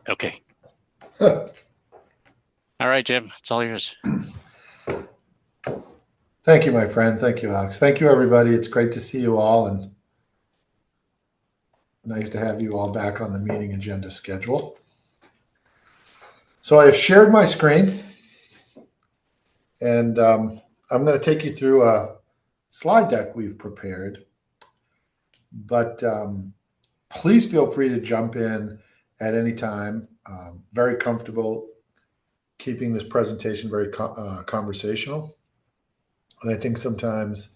Okay. All right, Jim, it's all yours. Thank you, my friend. Thank you, Alex. Thank you, everybody. It's great to see you all, and nice to have you all back on the meeting agenda schedule. So I have shared my screen, and I'm going to take you through a slide deck we've prepared. But please feel free to jump in at any time. Very comfortable keeping this presentation very conversational. And I think sometimes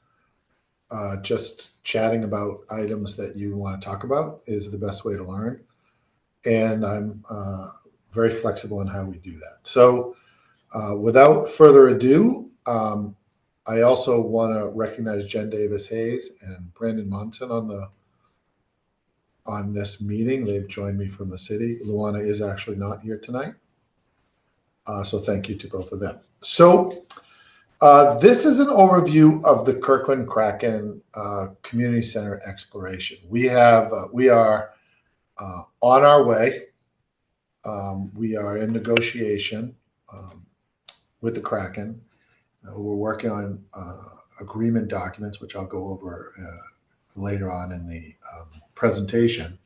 just chatting about items that you want to talk about is the best way to learn. And I'm very flexible in how we do that. So without further ado, I also want to recognize Jen Davis Hayes and Brandon Monson on this meeting. They've joined me from the city. Luana is actually not here tonight. So thank you to both of them. So this is an overview of the Kirkland Kraken Community Center exploration. We are on our way. We are in negotiation with the Kraken. We're working on agreement documents, which I'll go over later on in the presentation.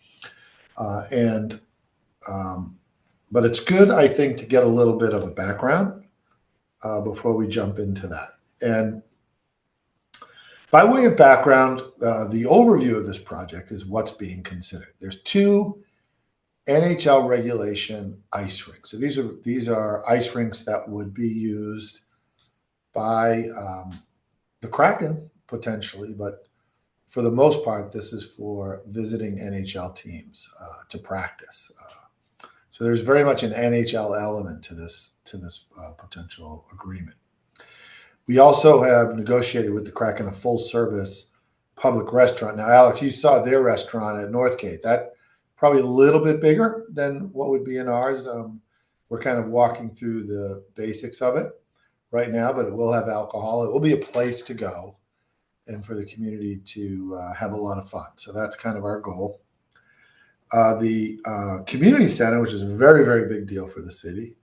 But it's good, I think, to get a little bit of a background before we jump into that. And by way of background, the overview of this project is what's being considered. There's 2 NHL regulation ice rinks. So these are ice rinks that would be used by the Kraken potentially, but for the most part, this is for visiting NHL teams to practice. So there's very much an NHL element to this potential agreement. We also have negotiated with the Kraken a full-service public restaurant. Now, Alex, you saw their restaurant at Northgate. That probably a little bit bigger than what would be in ours. We're kind of walking through the basics of it right now, but it will have alcohol. It will be a place to go and for the community to have a lot of fun. So that's kind of our goal. The community center, which is a very, very big deal for the city,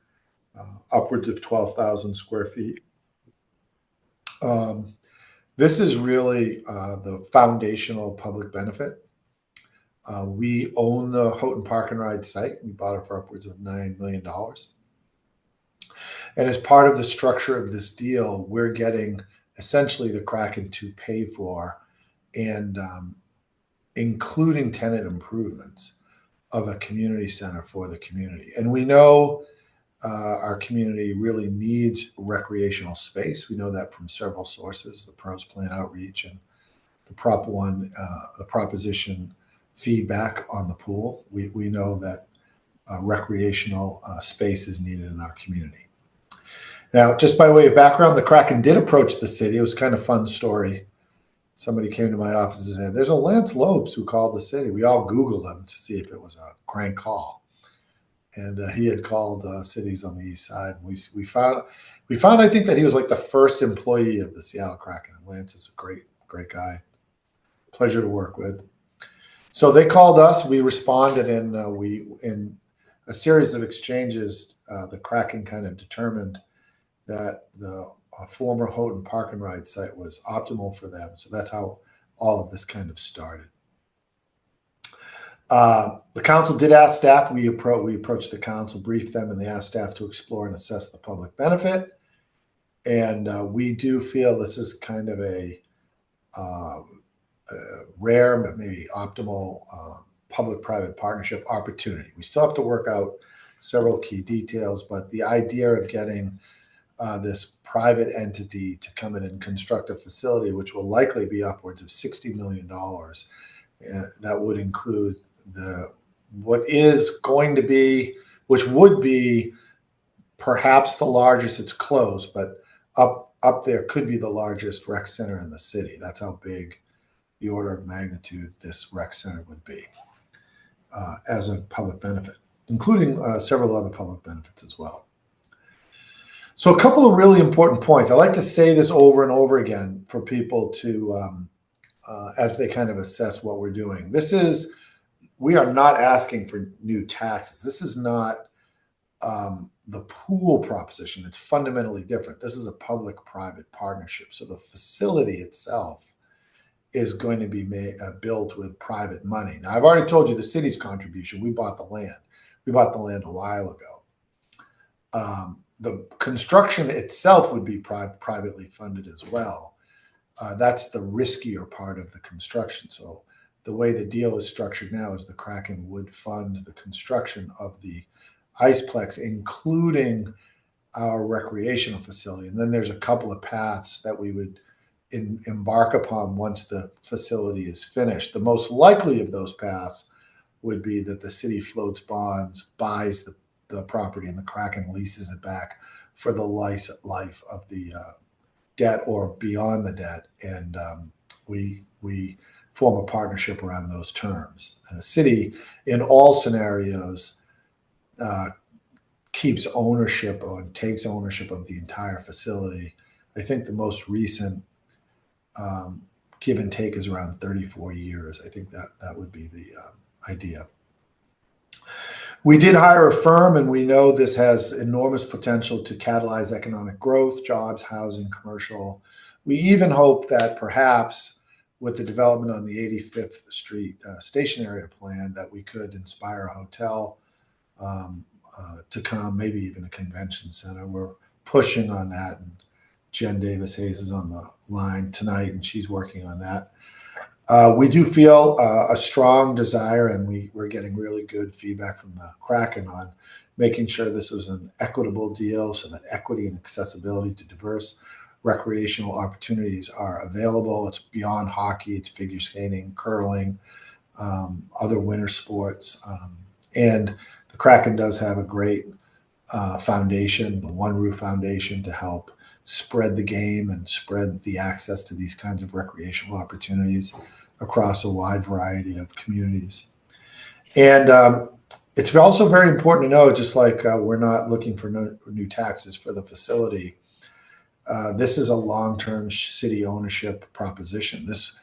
upwards of 12,000 square feet. This is really the foundational public benefit. We own the Houghton Park and Ride site. We bought it for upwards of $9 million. And as part of the structure of this deal, we're getting essentially the Kraken to pay for and including tenant improvements of a community center for the community. And we know our community really needs recreational space. We know that from several sources, the pros plan outreach and the proposition feedback on the pool. We know that recreational space is needed in our community. Now, just by way of background, the Kraken did approach the city. It was kind of a fun story. Somebody came to my office and said, there's a Lance Lopes who called the city. We all Googled him to see if it was a crank call. And he had called cities on the east side. We found, I think, that he was like the first employee of the Seattle Kraken. Lance is a great guy. Pleasure to work with. So they called us. We responded, and in a series of exchanges, the Kraken kind of determined that the former Houghton Park and Ride site was optimal for them. So that's how all of this kind of started. The council did ask staff. We approached the council, briefed them, and they asked staff to explore and assess the public benefit. And we do feel this is kind of a rare but maybe optimal public-private partnership opportunity. We still have to work out several key details, but the idea of getting this private entity to come in and construct a facility, which will likely be upwards of $60 million, that would include what is going to be, which would be perhaps the largest. It's closed, but up there could be the largest rec center in the city. That's how big the order of magnitude this rec center would be as a public benefit, including several other public benefits as well. So a couple of really important points. I like to say this over and over again for people to, as they kind of assess what we're doing. This is we are not asking for new taxes. This is not the pool proposition. It's fundamentally different. This is a public-private partnership. So the facility itself is going to be built with private money. Now, I've already told you the city's contribution. We bought the land. We bought the land a while ago. The construction itself would be privately funded as well. That's the riskier part of the construction. So the way the deal is structured now is the Kraken would fund the construction of the Iceplex, including our recreational facility. And then there's a couple of paths that we would embark upon once the facility is finished. The most likely of those paths would be that the city floats bonds, buys the property, and the Kraken leases it back for the life of the debt or beyond the debt. And we form a partnership around those terms. And the city, in all scenarios, keeps ownership or takes ownership of the entire facility. I think the most recent give and take is around 34 years. I think that would be the idea. We did hire a firm, and we know this has enormous potential to catalyze economic growth, jobs, housing, commercial. We even hope that perhaps with the development on the 85th Street station area plan that we could inspire a hotel to come, maybe even a convention center. We're pushing on that, and Jen Davis Hayes is on the line tonight, and she's working on that. We do feel a strong desire, and we're getting really good feedback from the Kraken on making sure this was an equitable deal so that equity and accessibility to diverse recreational opportunities are available. It's beyond hockey, it's figure skating, curling, other winter sports. And the Kraken does have a great foundation, the One Roof Foundation, to help spread the game and spread the access to these kinds of recreational opportunities across a wide variety of communities. And it's also very important to know, just like we're not looking for new taxes for the facility, this is a long-term city ownership proposition. This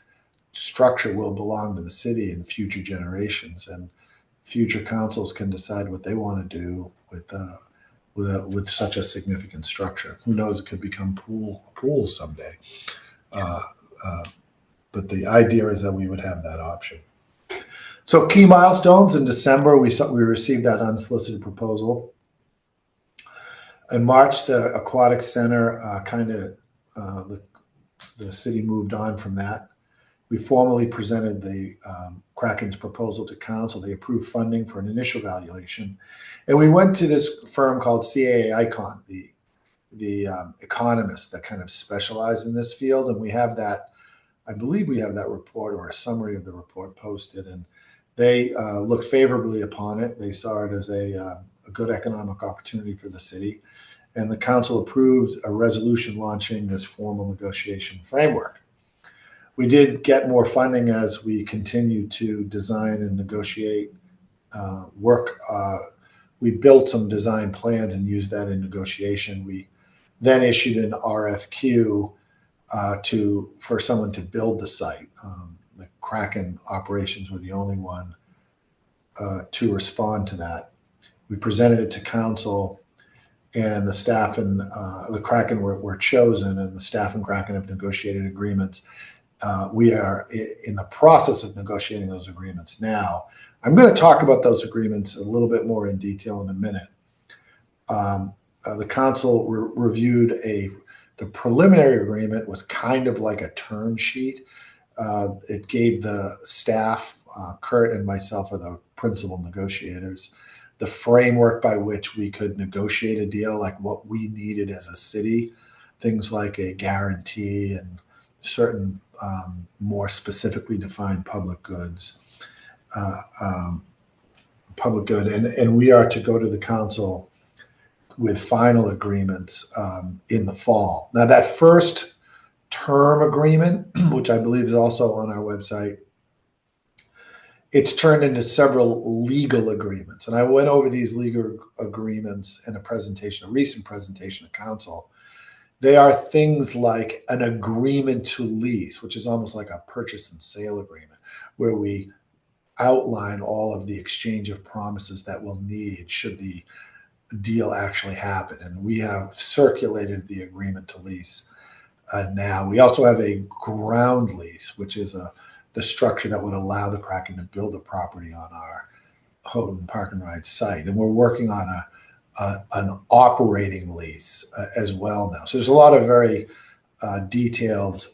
structure will belong to the city in future generations, and future councils can decide what they want to do with such a significant structure. Who knows? It could become pool someday. But the idea is that we would have that option. So key milestones in December, we received that unsolicited proposal. In March, the Aquatic Center the city moved on from that. We formally presented the Kraken's proposal to council. They approved funding for an initial valuation. And we went to this firm called CAA Icon, the economists that kind of specialize in this field. And we have that, I believe we have that report or a summary of the report posted. And they looked favorably upon it. They saw it as a good economic opportunity for the city. And the council approved a resolution launching this formal negotiation framework. We did get more funding as we continue to design and negotiate work. We built some design plans and used that in negotiation. We then issued an RFQ for someone to build the site. The Kraken operations were the only one to respond to that. We presented it to council, and the staff and the Kraken were chosen, and the staff and Kraken have negotiated agreements. We are in the process of negotiating those agreements now. I'm going to talk about those agreements a little bit more in detail in a minute. The council reviewed the preliminary agreement was kind of like a term sheet. It gave the staff, Kurt and myself are the principal negotiators, the framework by which we could negotiate a deal, like what we needed as a city, things like a guarantee and certain more specifically defined public goods, and we are to go to the council with final agreements in the fall. Now, that first term agreement, which I believe is also on our website, it's turned into several legal agreements. And I went over these legal agreements in a recent presentation to council. They are things like an agreement to lease, which is almost like a purchase and sale agreement, where we outline all of the exchange of promises that we'll need should the deal actually happen. And we have circulated the agreement to lease now. We also have a ground lease, which is the structure that would allow the Kraken to build a property on our Houghton Park and Ride site. And we're working on an operating lease as well now. So there's a lot of very detailed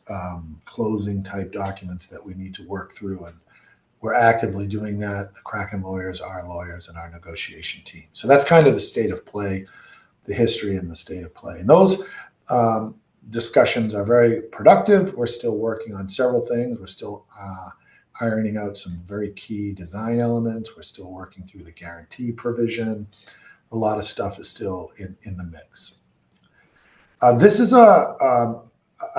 closing type documents that we need to work through, and we're actively doing that. The Kraken lawyers, our lawyers, and our negotiation team. So that's kind of the state of play, the history and the state of play. And those discussions are very productive. We're still working on several things. We're still ironing out some very key design elements. We're still working through the guarantee provision. A lot of stuff is still in the mix. This is a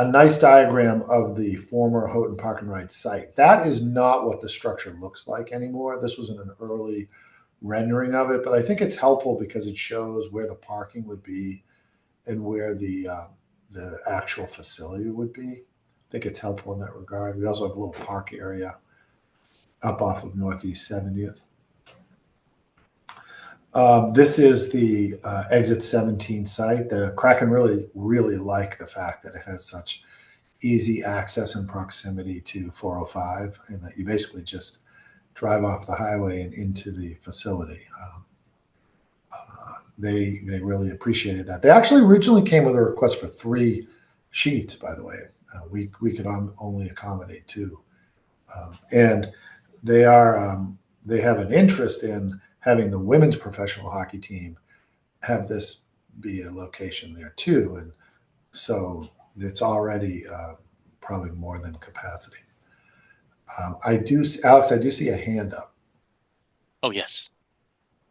nice diagram of the former Houghton Park and Ride site. That is not what the structure looks like anymore. This was an early rendering of it, but I think it's helpful because it shows where the parking would be and where the actual facility would be. I think it's helpful in that regard. We also have a little park area up off of Northeast 70th. This is the Exit 17 site. The Kraken really like the fact that it has such easy access and proximity to 405, and that you basically just drive off the highway and into the facility. They really appreciated that. They actually originally came with a request for 3 sheets, by the way. We could only accommodate 2, and they have an interest in having the women's professional hockey team have this be a location there too. And so it's already probably more than capacity. Alex, I do see a hand up. Oh, yes.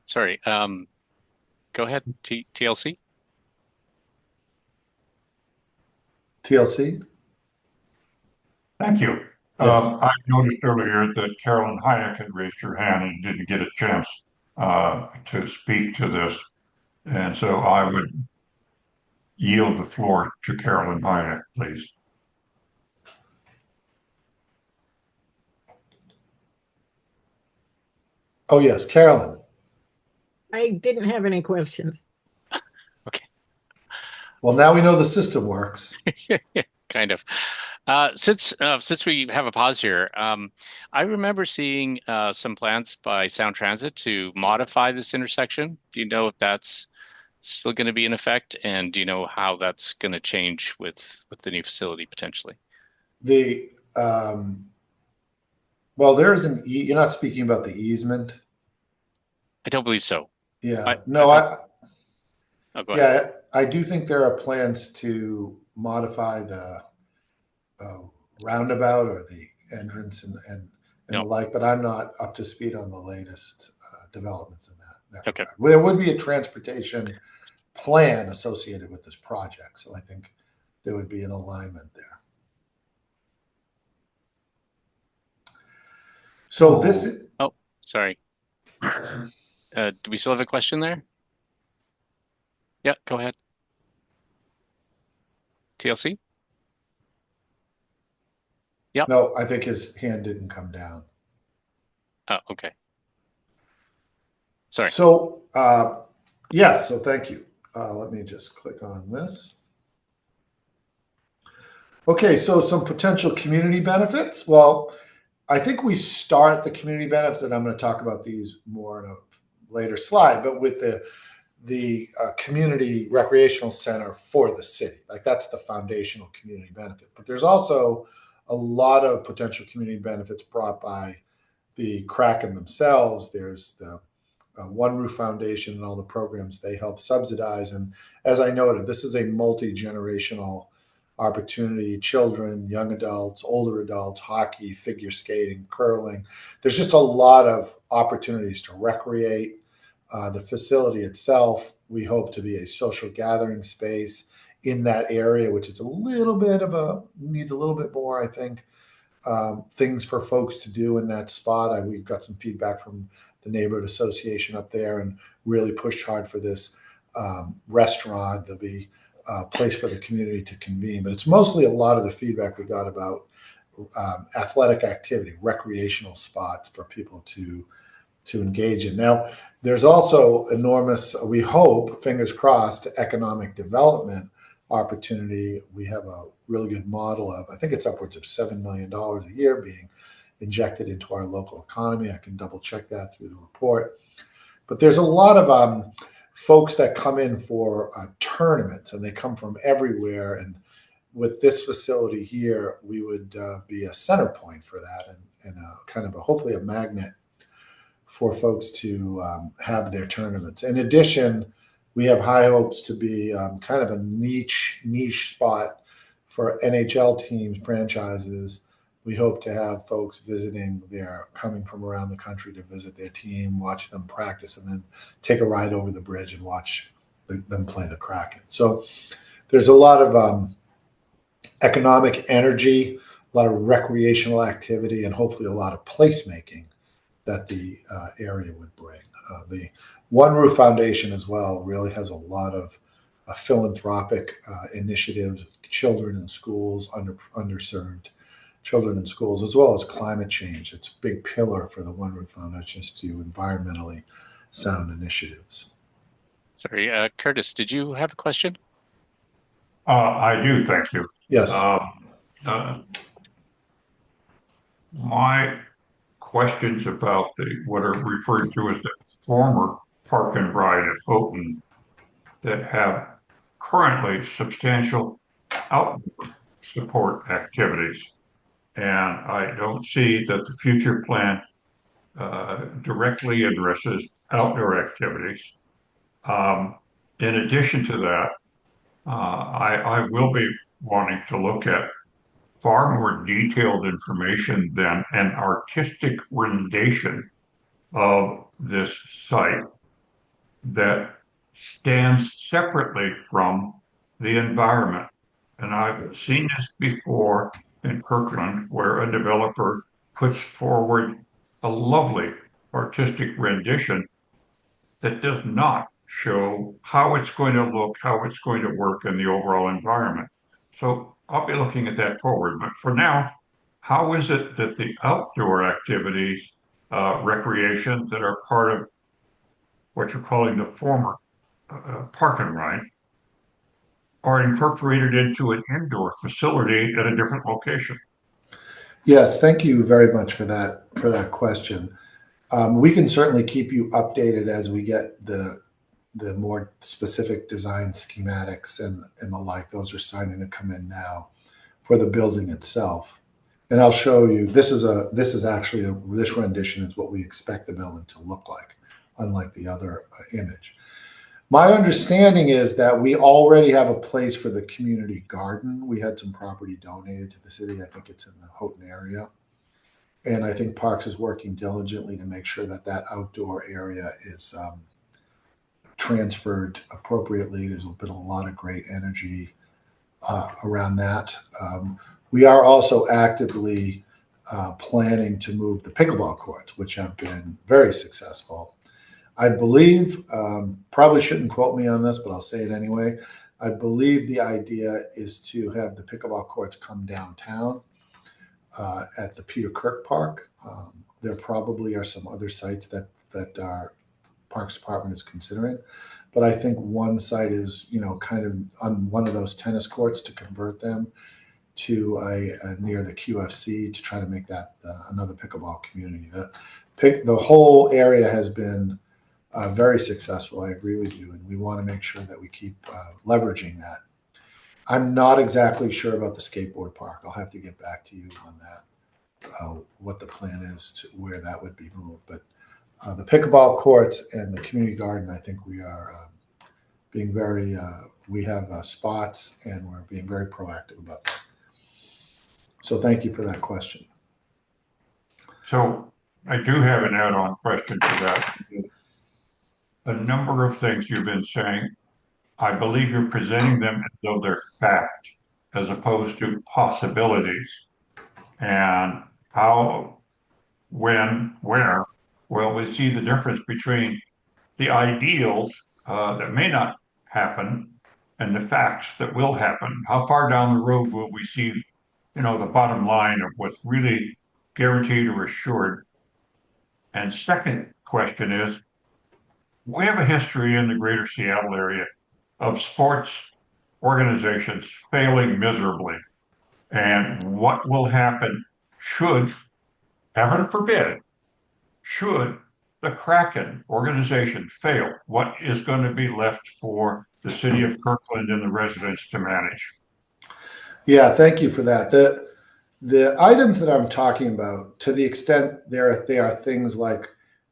Sorry. Go ahead, TLC. TLC? Thank you. Yes. I noticed earlier that Carolyn Hayek had raised her hand and didn't get a chance to speak to this. And so I would yield the floor to Carolyn Hayek, please. Oh, yes, Carolyn. I didn't have any questions. Okay. Well, now we know the system works. Kind of. Since we have a pause here, I remember seeing some plans by Sound Transit to modify this intersection. Do you know if that's still going to be in effect, and do you know how that's going to change with the new facility potentially? Well, there's you're not speaking about the easement. I don't believe so. Yeah, go ahead. I do think there are plans to modify the roundabout or the entrance and the like, but I'm not up to speed on the latest developments in that Okay. regard. There would be a transportation plan associated with this project, so I think there would be an alignment there. So this is... Oh, sorry. Do we still have a question there? Yeah, go ahead. TLC? Yeah. No, I think his hand didn't come down. Oh, okay. Sorry. So, yes, so thank you. Let me just click on this. Okay, so some potential community benefits. Well, I think we start the community benefits, and I'm going to talk about these more in a later slide, but with the community recreational center for the city. Like, that's the foundational community benefit. But there's also a lot of potential community benefits brought by the Kraken themselves. There's the One Roof Foundation and all the programs they help subsidize. And as I noted, this is a multi-generational opportunity: children, young adults, older adults, hockey, figure skating, curling. There's just a lot of opportunities to recreate. The facility itself, we hope to be a social gathering space in that area, which is needs a little bit more, I think, things for folks to do in that spot. We've got some feedback from the neighborhood association up there and really pushed hard for this restaurant. There'll be a place for the community to convene, but it's mostly a lot of the feedback we got about athletic activity, recreational spots for people to engage in. Now, there's also enormous, we hope, fingers crossed, economic development opportunity. We have a really good model of, I think it's upwards of $7 million a year being injected into our local economy. I can double check that through the report. But there's a lot of folks that come in for tournaments, and they come from everywhere. And with this facility here, we would be a center point for that, and kind of hopefully a magnet for folks to have their tournaments. In addition, we have high hopes to be kind of a niche spot for NHL teams, franchises. We hope to have folks visiting there, coming from around the country to visit their team, watch them practice, and then take a ride over the bridge and watch them play the Kraken. So there's a lot of economic energy, a lot of recreational activity, and hopefully a lot of placemaking that the area would bring. The One Roof Foundation as well really has a lot of philanthropic initiatives, children in schools, underserved children in schools, as well as climate change. It's a big pillar for the One Roof Foundation to environmentally sound initiatives. Sorry, Curtis, did you have a question? I do, thank you. Yes. Uh, my questions about what are referred to as the former Park and Ride at Houghton that have currently substantial outdoor support activities. And I don't see that the future plan directly addresses outdoor activities. Um, in addition to that, I will be wanting to look at far more detailed information than an artistic rendition of this site that stands separately from the environment. And I've seen this before in Kirkland, where a developer puts forward a lovely artistic rendition that does not show how it's going to look, how it's going to work in the overall environment. So I'll be looking at that forward. But for now, how is it that the outdoor activities, recreation that are part of what you're calling the former park and ride are incorporated into an indoor facility at a different location? Yes, thank you very much for that question. We can certainly keep you updated as we get the more specific design schematics and the like. Those are starting to come in now for the building itself. And I'll show you. This is actually this rendition is what we expect the building to look like, unlike the other image. My understanding is that we already have a place for the community garden. We had some property donated to the city. I think it's in the Houghton area. And I think Parks is working diligently to make sure that that outdoor area is transferred appropriately. There's been a lot of great energy around that. We are also actively planning to move the pickleball courts, which have been very successful. I believe, probably shouldn't quote me on this, but I'll say it anyway. I believe the idea is to have the pickleball courts come downtown at the Peter Kirk Park. There probably are some other sites that our Parks Department is considering, but I think one site is, kind of on one of those tennis courts to convert them to a near the QFC to try to make that another pickleball community. The whole area has been very successful. I agree with you, and we want to make sure that we keep leveraging that. I'm not exactly sure about the skateboard park. I'll have to get back to you on that, what the plan is to where that would be moved. But the pickleball courts and the community garden, I think we are being very, we have spots and we're being very proactive about that. So thank you for that question. So I do have an add-on question to that. A number of things you've been saying, I believe you're presenting them as though they're fact as opposed to possibilities. And how, when, where, well, we see the difference between the ideals that may not happen and the facts that will happen. How far down the road will we see the bottom line of what's really guaranteed or assured. And second question is, we have a history in the greater Seattle area of sports organizations failing miserably. And what will happen should, heaven forbid, should the Kraken organization fail? What is going to be left for the city of Kirkland and the residents to manage? Yeah, thank you for that. The items that I'm talking about, to the extent they are things like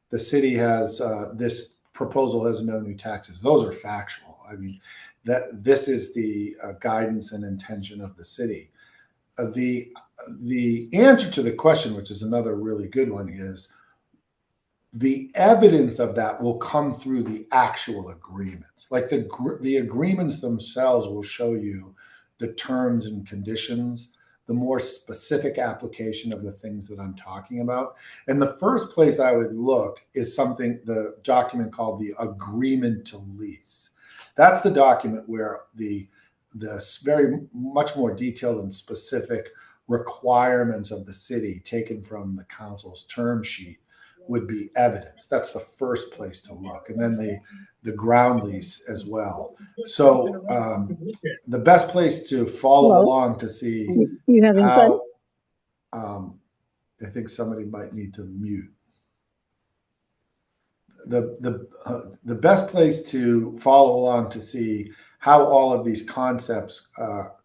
the city has this proposal has no new taxes. Those are factual. I mean, that this is the guidance and intention of the city. The answer to the question, which is another really good one, is the evidence of that will come through the actual agreements. Like the agreements themselves will show you the terms and conditions, the more specific application of the things that I'm talking about. And the first place I would look is the document called the agreement to lease. That's the document where the very much more detailed and specific requirements of the city taken from the council's term sheet would be evidence. That's the first place to look. And then the ground lease as well. So the best place to follow along to see how, I think somebody might need to mute. The best place to follow along to see how all of these concepts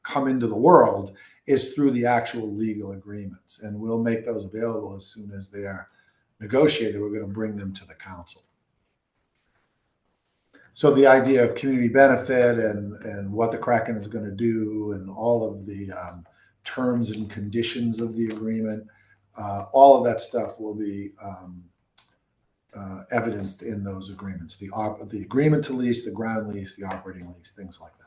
come into the world is through the actual legal agreements. And we'll make those available as soon as they are negotiated. We're going to bring them to the council. So the idea of community benefit and what the Kraken is going to do and all of the terms and conditions of the agreement, all of that stuff will be evidenced in those agreements. The agreement to lease, the ground lease, the operating lease, things like that.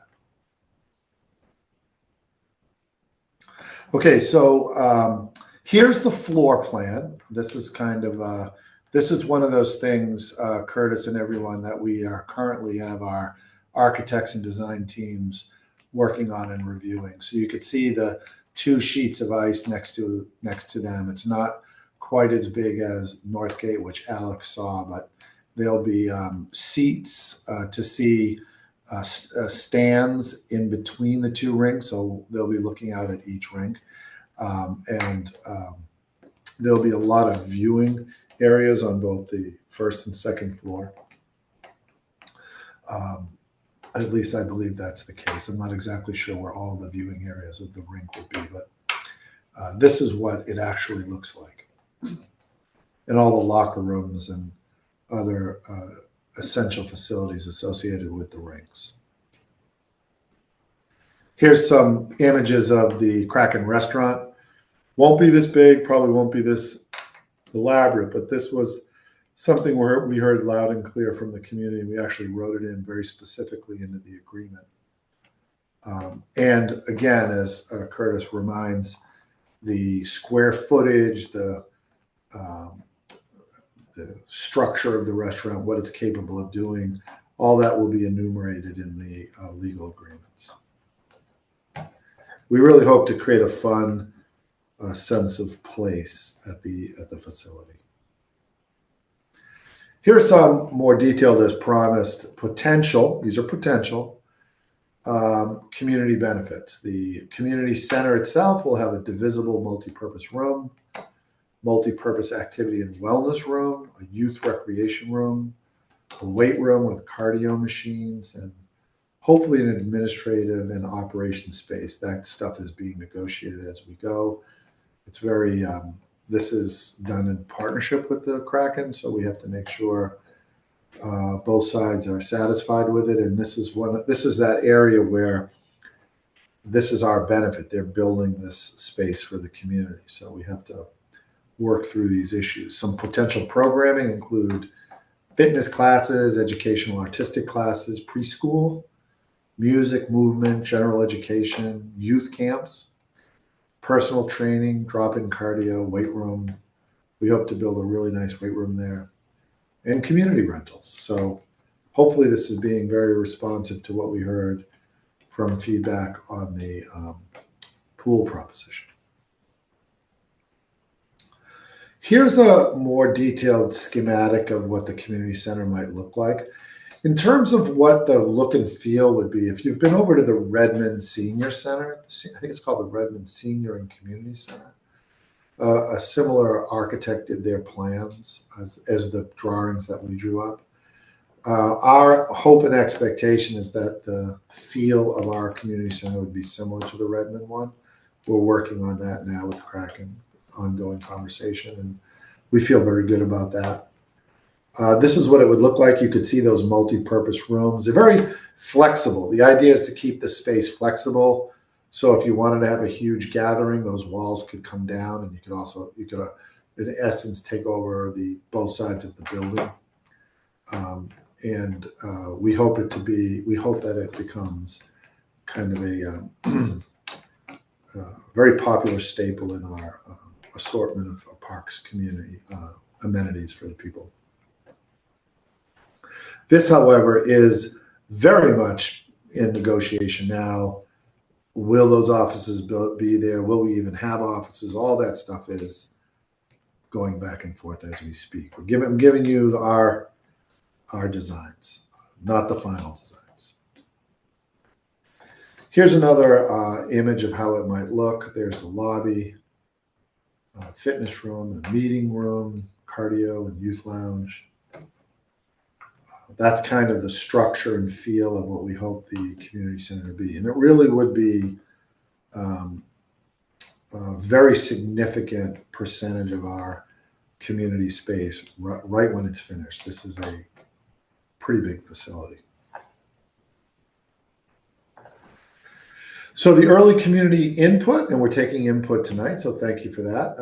Okay, so here's the floor plan. This is kind of this is one of those things, Curtis and everyone, that we are currently have our architects and design teams working on and reviewing. So you could see the two sheets of ice next to them. It's not quite as big as Northgate, which Alex saw, but there'll be seats to see stands in between the two rinks. So they'll be looking out at each rink. And there'll be a lot of viewing areas on both the first and second floor. At least I believe that's the case. I'm not exactly sure where all the viewing areas of the rink would be, but this is what it actually looks like. And all the locker rooms and other essential facilities associated with the rinks. Here's some images of the Kraken restaurant. Won't be this big, probably won't be this elaborate, but this was something where we heard loud and clear from the community. We actually wrote it in very specifically into the agreement. And again, as Curtis reminds, the square footage, the structure of the restaurant, what it's capable of doing, all that will be enumerated in the legal agreements. We really hope to create a fun sense of place at the facility. Here's some more detailed, as promised, potential. These are potential community benefits. The community center itself will have a divisible multi-purpose room, multi-purpose activity and wellness room, a youth recreation room, a weight room with cardio machines, and hopefully an administrative and operation space. That stuff is being negotiated as we go. It's very, this is done in partnership with the Kraken, so we have to make sure both sides are satisfied with it. And this is that area where this is our benefit. They're building this space for the community, so we have to work through these issues. Some potential programming include fitness classes, educational artistic classes, preschool, music, movement, general education, youth camps, personal training, drop-in cardio, weight room. We hope to build a really nice weight room there, and community rentals. So hopefully this is being very responsive to what we heard from feedback on the pool proposition. Here's a more detailed schematic of what the community center might look like. In terms of what the look and feel would be, if you've been over to the Redmond Senior Center, I think it's called the Redmond Senior and Community Center. A similar architect did their plans as the drawings that we drew up. Our hope and expectation is that the feel of our community center would be similar to the Redmond one. We're working on that now with Kraken, ongoing conversation, and we feel very good about that. This is what it would look like. You could see those multi-purpose rooms. They're very flexible. The idea is to keep the space flexible. So if you wanted to have a huge gathering, those walls could come down, and you could in essence take over both sides of the building. We hope that it becomes kind of a very popular staple in our assortment of parks community amenities for the people. This, however, is very much in negotiation now. Will those offices be there? Will we even have offices? All that stuff is going back and forth as we speak. I'm giving you our designs, not the final designs. Here's another image of how it might look. There's the lobby, fitness room, the meeting room, cardio and youth lounge. That's kind of the structure and feel of what we hope the community center to be. And it really would be a very significant percentage of our community space right when it's finished. This is a pretty big facility. So the early community input, and we're taking input tonight, so thank you for that.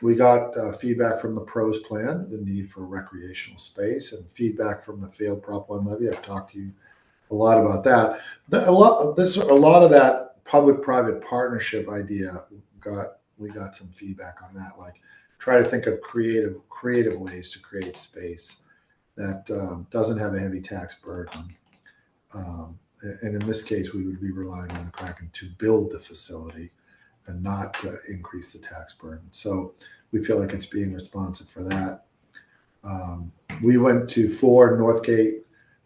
We got feedback from the pros plan, the need for recreational space, and feedback from the failed Prop 1 levy. I've talked to you a lot about that. A lot of that public-private partnership idea, we got some feedback on that. Like, try to think of creative ways to create space that doesn't have a heavy tax burden. And in this case, we would be relying on the Kraken to build the facility and not to increase the tax burden. So we feel like it's being responsive for that. We went to 4 Northgate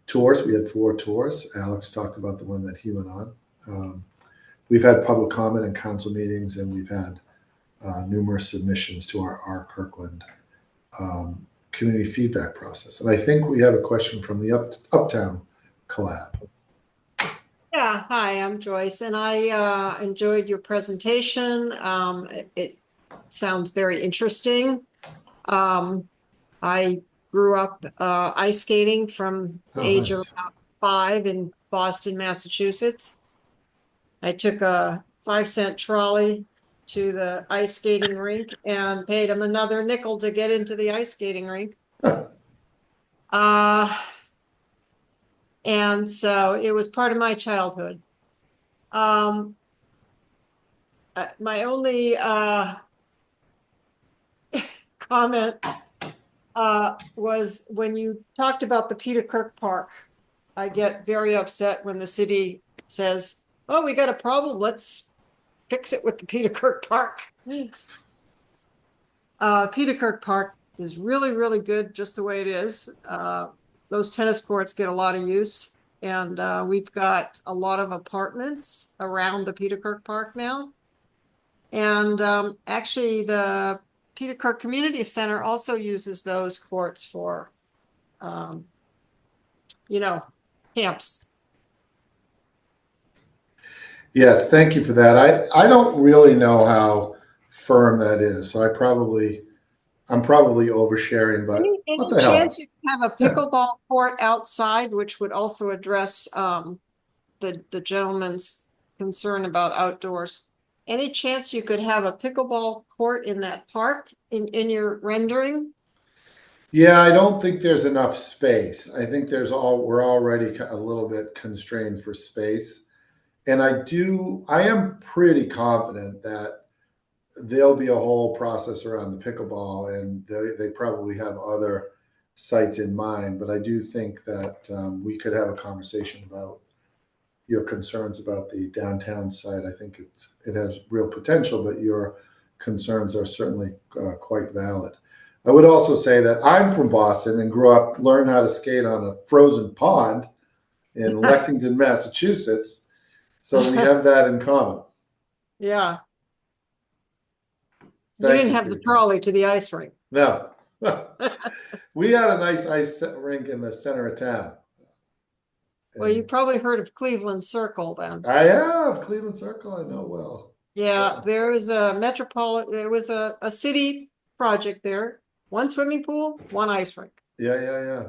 tours. We had 4 tours. Alex talked about the one that he went on. We've had public comment and council meetings, and we've had numerous submissions to our Kirkland community feedback process. And I think we have a question from the Uptown Collab. Yeah, hi, I'm Joyce, and I enjoyed your presentation. It sounds very interesting. I grew up ice skating from the age of about 5 in Boston, Massachusetts. I took a 5-cent trolley to the ice skating rink and paid him another nickel to get into the ice skating rink. And so it was part of my childhood. My only comment was when you talked about the Peter Kirk Park. I get very upset when the city says, "Oh, we got a problem. Let's fix it with the Peter Kirk Park." Peter Kirk Park is really, really good just the way it is. Those tennis courts get a lot of use, and we've got a lot of apartments around the Peter Kirk Park now. And actually, the Peter Kirk Community Center also uses those courts for, camps. Yes, thank you for that. I don't really know how firm that is, so I'm probably oversharing, but Any chance you can have a pickleball court outside, which would also address the gentleman's concern about outdoors? Any chance you could have a pickleball court in that park in your rendering? Yeah, I don't think there's enough space. I think we're already a little bit constrained for space. And I am pretty confident that there'll be a whole process around the pickleball, and they probably have other sites in mind. But I do think that we could have a conversation about your concerns about the downtown site. I think it has real potential, but your concerns are certainly quite valid. I would also say that I'm from Boston and learned how to skate on a frozen pond in Lexington, Massachusetts. So we have that in common. Yeah. You Thank didn't you have for the your comment. trolley to the ice rink. No. We had a nice ice rink in the center of town. Well, you And probably heard of Cleveland Circle then. I have Cleveland Circle. I know well. Yeah, Yeah. there was there was a city project there. One swimming pool, one ice rink. Yeah.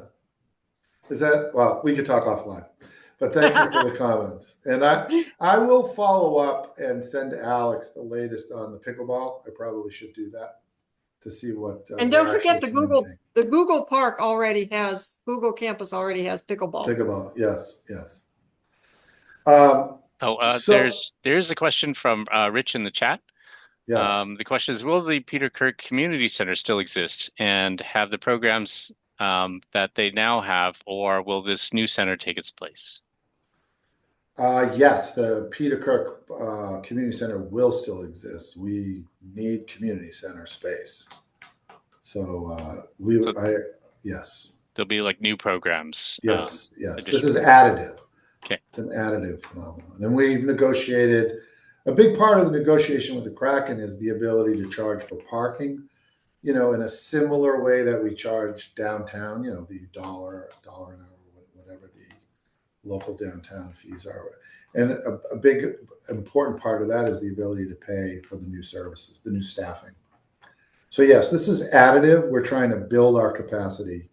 Is that, well, we could talk offline, but thank you for the comments. And I will follow up and send to Alex the latest on the pickleball. I probably should do that to see what And we're don't actually forget communicating. the Google Park Google campus already has pickleball. Pickleball, yes. Um, so There's a question from Rich in the chat. yes. The question is, will the Peter Kirk Community Center still exist and have the programs that they now have, or will this new center take its place? Yes, the Peter Kirk Community Center will still exist. We need community center space. So yes. There'll be like new programs. Yes. This is additional. additive. Okay. It's an additive phenomenon. And we've negotiated, a big part of the negotiation with the Kraken is the ability to charge for parking, in a similar way that we charge downtown, the dollar an hour, whatever the local downtown fees are. And a big important part of that is the ability to pay for the new services, the new staffing. So yes, this is additive. We're trying to build our capacity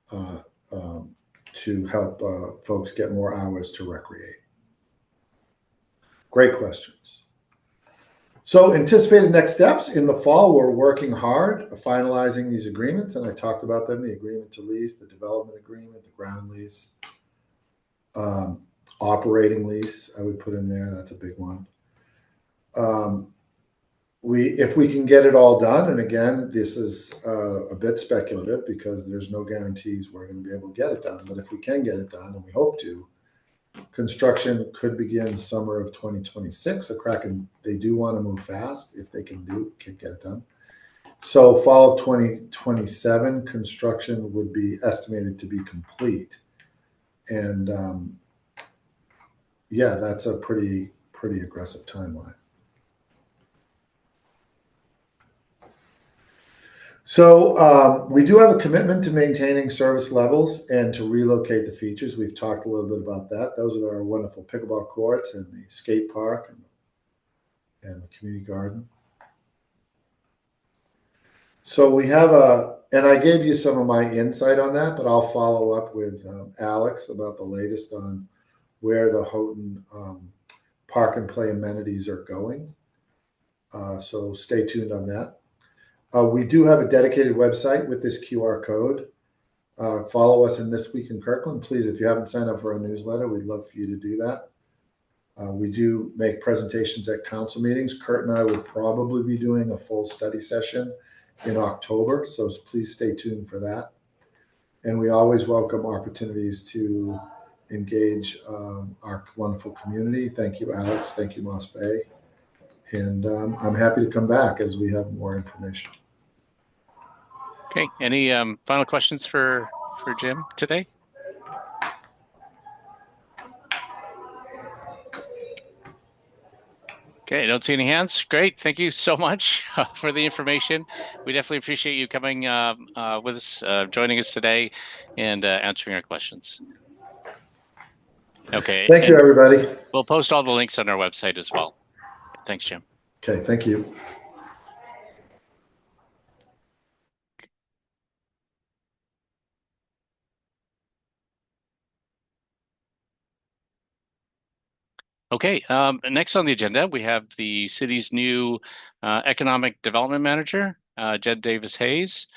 to help folks get more hours to recreate. Great questions. So anticipated next steps in the fall, we're working hard finalizing these agreements, and I talked about them, the agreement to lease, the development agreement, the ground lease, operating lease, I would put in there. That's a big one. If we can get it all done, and again, this is a bit speculative because there's no guarantees we're going to be able to get it done. But if we can get it done, and we hope to, construction could begin summer of 2026. The Kraken, they do want to move fast if they can get it done. So fall of 2027, construction would be estimated to be complete. And that's a pretty aggressive timeline. So we do have a commitment to maintaining service levels and to relocate the features. We've talked a little bit about that. Those are our wonderful pickleball courts and the skate park and the community garden. So we have and I gave you some of my insight on that, but I'll follow up with Alex about the latest on where the Houghton park and play amenities are going. So stay tuned on that. We do have a dedicated website with this QR code. Follow us in This Week in Kirkland. Please, if you haven't signed up for our newsletter, we'd love for you to do that. We do make presentations at council meetings. Kurt and I will probably be doing a full study session in October, so please stay tuned for that. And we always welcome opportunities to engage our wonderful community. Thank you, Alex. Thank you, Moss Bay. And I'm happy to come back as we have more information. Okay. Any final questions for Jim today? Okay, I don't see any hands. Great. Thank you so much for the information. We definitely appreciate you coming with us, joining us today and answering our questions. Okay. Thank you, everybody. We'll post all the links on our website as well. Thanks, Jim. Okay, thank you. Okay, next on the agenda, we have the city's new economic development manager, Jed Davis Hayes.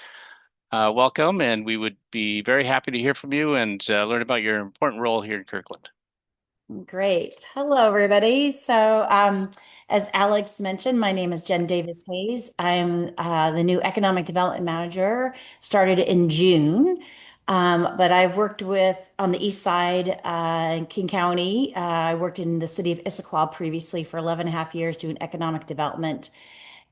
Welcome, and we would be very happy to hear from you and learn about your important role here in Kirkland. Great. Hello, everybody. So, as Alex mentioned, my name is Jen Davis Hayes. I'm the new economic development manager, started in June. But I've worked on the east side in King County. I worked in the city of Issaquah previously for 11 and a half years doing economic development.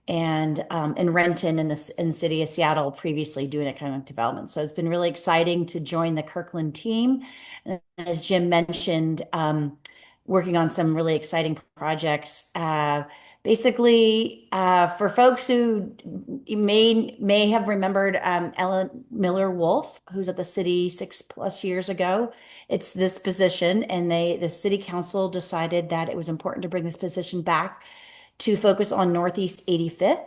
and in Renton in the city of Seattle, previously doing economic development. So it's been really exciting to join the Kirkland team. And as Jim mentioned, working on some really exciting projects. Basically, for folks who may have remembered Ellen Miller Wolf, who's at the city 6+ years ago, it's this position, and the city council decided that it was important to bring this position back to focus on Northeast 85th,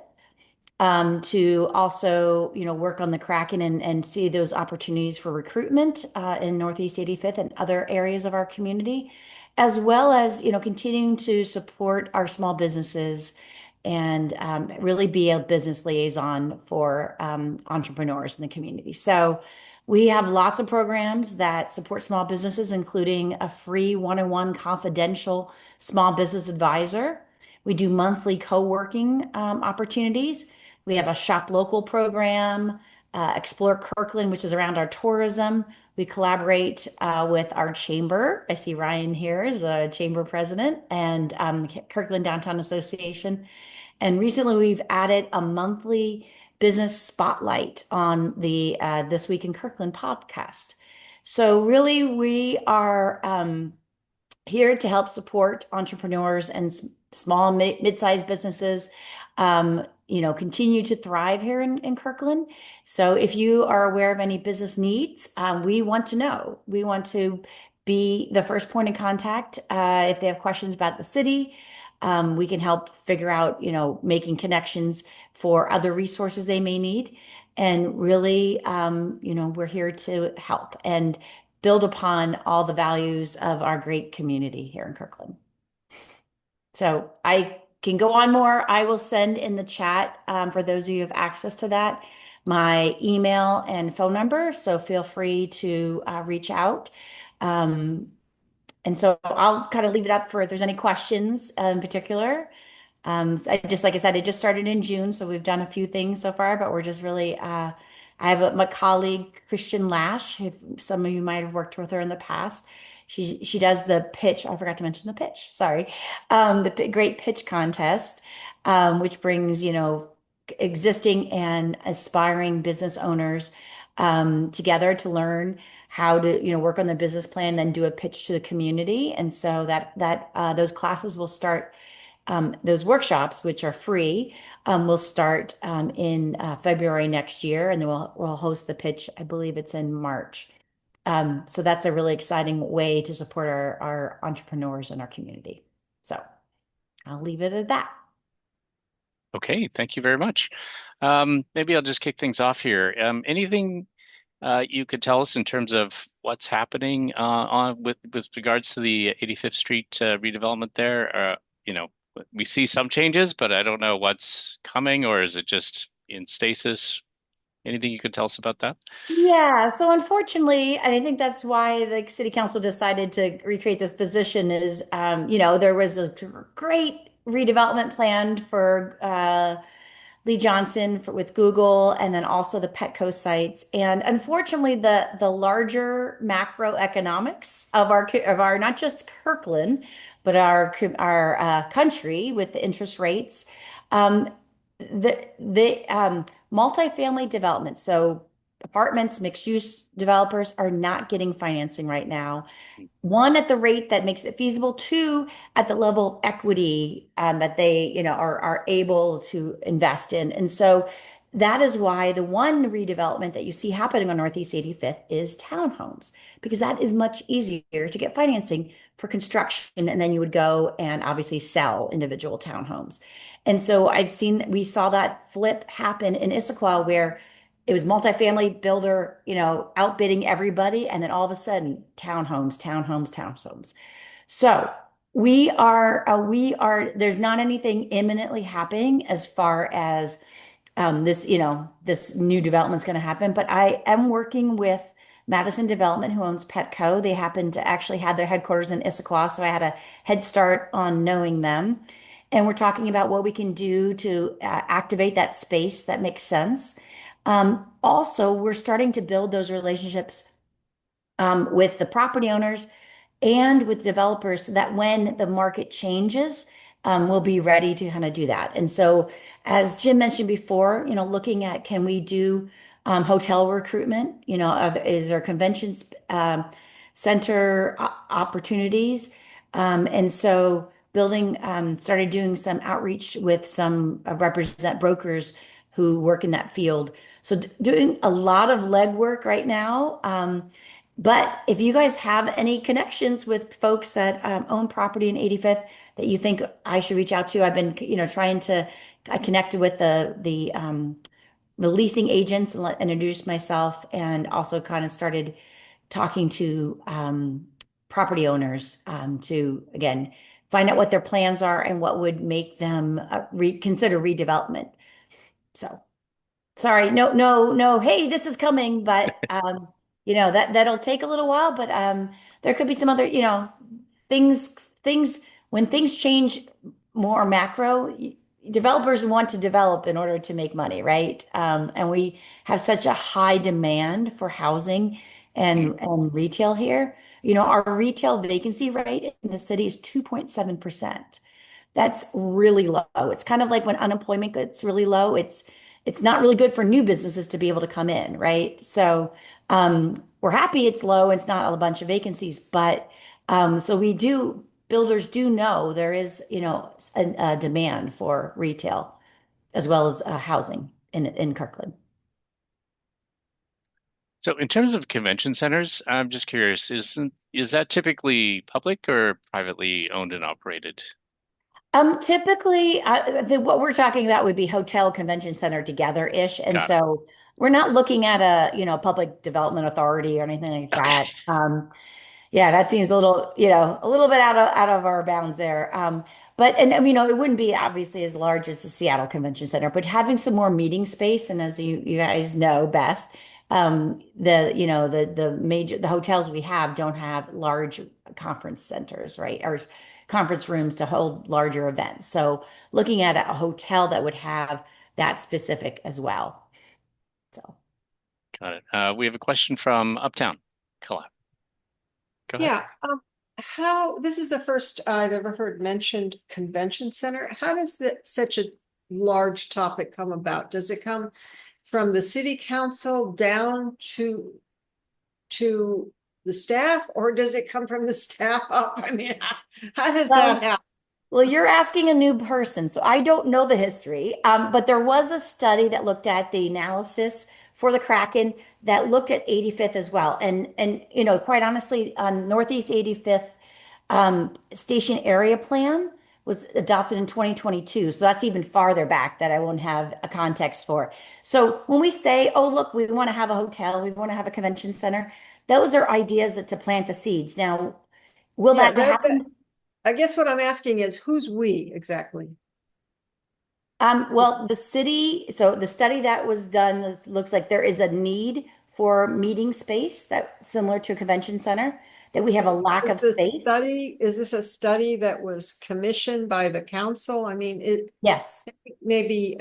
to also, work on the Kraken and see those opportunities for recruitment in Northeast 85th and other areas of our community, as well as, continuing to support our small businesses and really be a business liaison for entrepreneurs in the community. So we have lots of programs that support small businesses, including a free one-on-one confidential small business advisor. We do monthly co-working opportunities. We have a shop local program, Explore Kirkland, which is around our tourism. We collaborate with our chamber. I see Ryan here as a chamber president, and Kirkland Downtown Association. And recently we've added a monthly business spotlight on the This Week in Kirkland podcast. So really we are here to help support entrepreneurs and small, mid-sized businesses, continue to thrive here in Kirkland. So if you are aware of any business needs, we want to know. We want to be the first point of contact. If they have questions about the city, we can help figure out, making connections for other resources they may need. And really, we're here to help and build upon all the values of our great community here in Kirkland. So I can go on more. I will send in the chat, for those of you who have access to that, my email and phone number. So feel free to reach out. And so I'll kind of leave it up for if there's any questions in particular. So like I said, it just started in June, so we've done a few things so far, but we're just really, I have my colleague, Christian Lash, if some of you might have worked with her in the past. She does the pitch. I forgot to mention the pitch. Sorry. The great pitch contest, which brings, existing and aspiring business owners together to learn how to, work on the business plan, then do a pitch to the community. And so those classes will start, those workshops, which are free, will start in February next year, and then we'll host the pitch. I believe it's in March. So that's a really exciting way to support our entrepreneurs in our community. So I'll leave it at that. Okay, thank you very much. Maybe I'll just kick things off here. Anything you could tell us in terms of what's happening with regards to the 85th Street redevelopment there? We see some changes, but I don't know what's coming, or is it just in stasis? Anything you could tell us about that? Yeah, so unfortunately, and I think that's why the city council decided to recreate this position is, there was a great redevelopment planned for Lee Johnson with Google, and then also the Petco sites. And unfortunately, the larger macroeconomics of our not just Kirkland, but our country with the interest rates, the multifamily development, so apartments, mixed use developers are not getting financing right now. One, at the rate that makes it feasible. Two, at the level of equity that they, are able to invest in. And so that is why the one redevelopment that you see happening on Northeast 85th is townhomes, because that is much easier to get financing for construction. And then you would go and obviously sell individual townhomes. And so we saw that flip happen in Issaquah, where it was multifamily builder, outbidding everybody. And then all of a sudden, townhomes. So there's not anything imminently happening as far as this new development is going to happen. But I am working with Madison Development, who owns Petco. They happen to actually have their headquarters in Issaquah, so I had a head start on knowing them. And we're talking about what we can do to activate that space that makes sense. Also, we're starting to build those relationships with the property owners and with developers, so that when the market changes, we'll be ready to kind of do that. And so, as Jim mentioned before, looking at can we do hotel recruitment? Is there conventions center opportunities? And so, started doing some outreach with some represent brokers who work in that field. So, doing a lot of legwork right now. But if you guys have any connections with folks that own property in 85th that you think I should reach out to, I've been, trying to, I connected with the leasing agents and introduced myself, and also kind of started talking to property owners to, again, find out what their plans are and what would make them consider redevelopment. So. Sorry, no, no, no. Hey, this is coming, but that'll take a little while. But there could be some other, things when things change more macro. Developers want to develop in order to make money, right? And we have such a high demand for housing and retail here. Our retail vacancy rate in the city is 2.7%. That's really low. It's kind of like when unemployment gets really low, it's not really good for new businesses to be able to come in, right? So we're happy it's low, it's not a bunch of vacancies, but so builders do know there is, a demand for retail as well as housing in Kirkland. So in terms of convention centers, I'm just curious, is that typically public or privately owned and operated? Typically, what we're talking about would be hotel convention center together-ish. And Got it. so we're not looking at a public development authority or anything like Okay. that. Yeah, that seems a little bit out of our bounds there. But it wouldn't be obviously as large as the Seattle Convention Center, but having some more meeting space, and as you guys know best, the hotels we have don't have large conference centers, right? Or conference rooms to hold larger events. So looking at a hotel that would have that specific as well. So. Got it. We have a question from Uptown. Collab. Go ahead. Yeah, this is the first I've ever heard mentioned convention center. How does such a large topic come about? Does it come from the city council down to the staff, or does it come from the staff up? I mean, how does that happen? Well, you're asking a new person, so I don't know the history. But there was a study that looked at the analysis for the Kraken that looked at 85th as well. And quite honestly, on Northeast 85th station area plan was adopted in 2022. So that's even farther back that I won't have a context for. So when we say, oh, look, we want to have a hotel, we want to have a convention center, those are ideas to plant the seeds. Now, will Yeah, that happen? I guess what I'm asking is who's we exactly? Well, so the study that was done looks like there is a need for meeting space that's similar to a convention center, that we have a lack of space. Is this a study that was commissioned by the council? I mean, Yes. maybe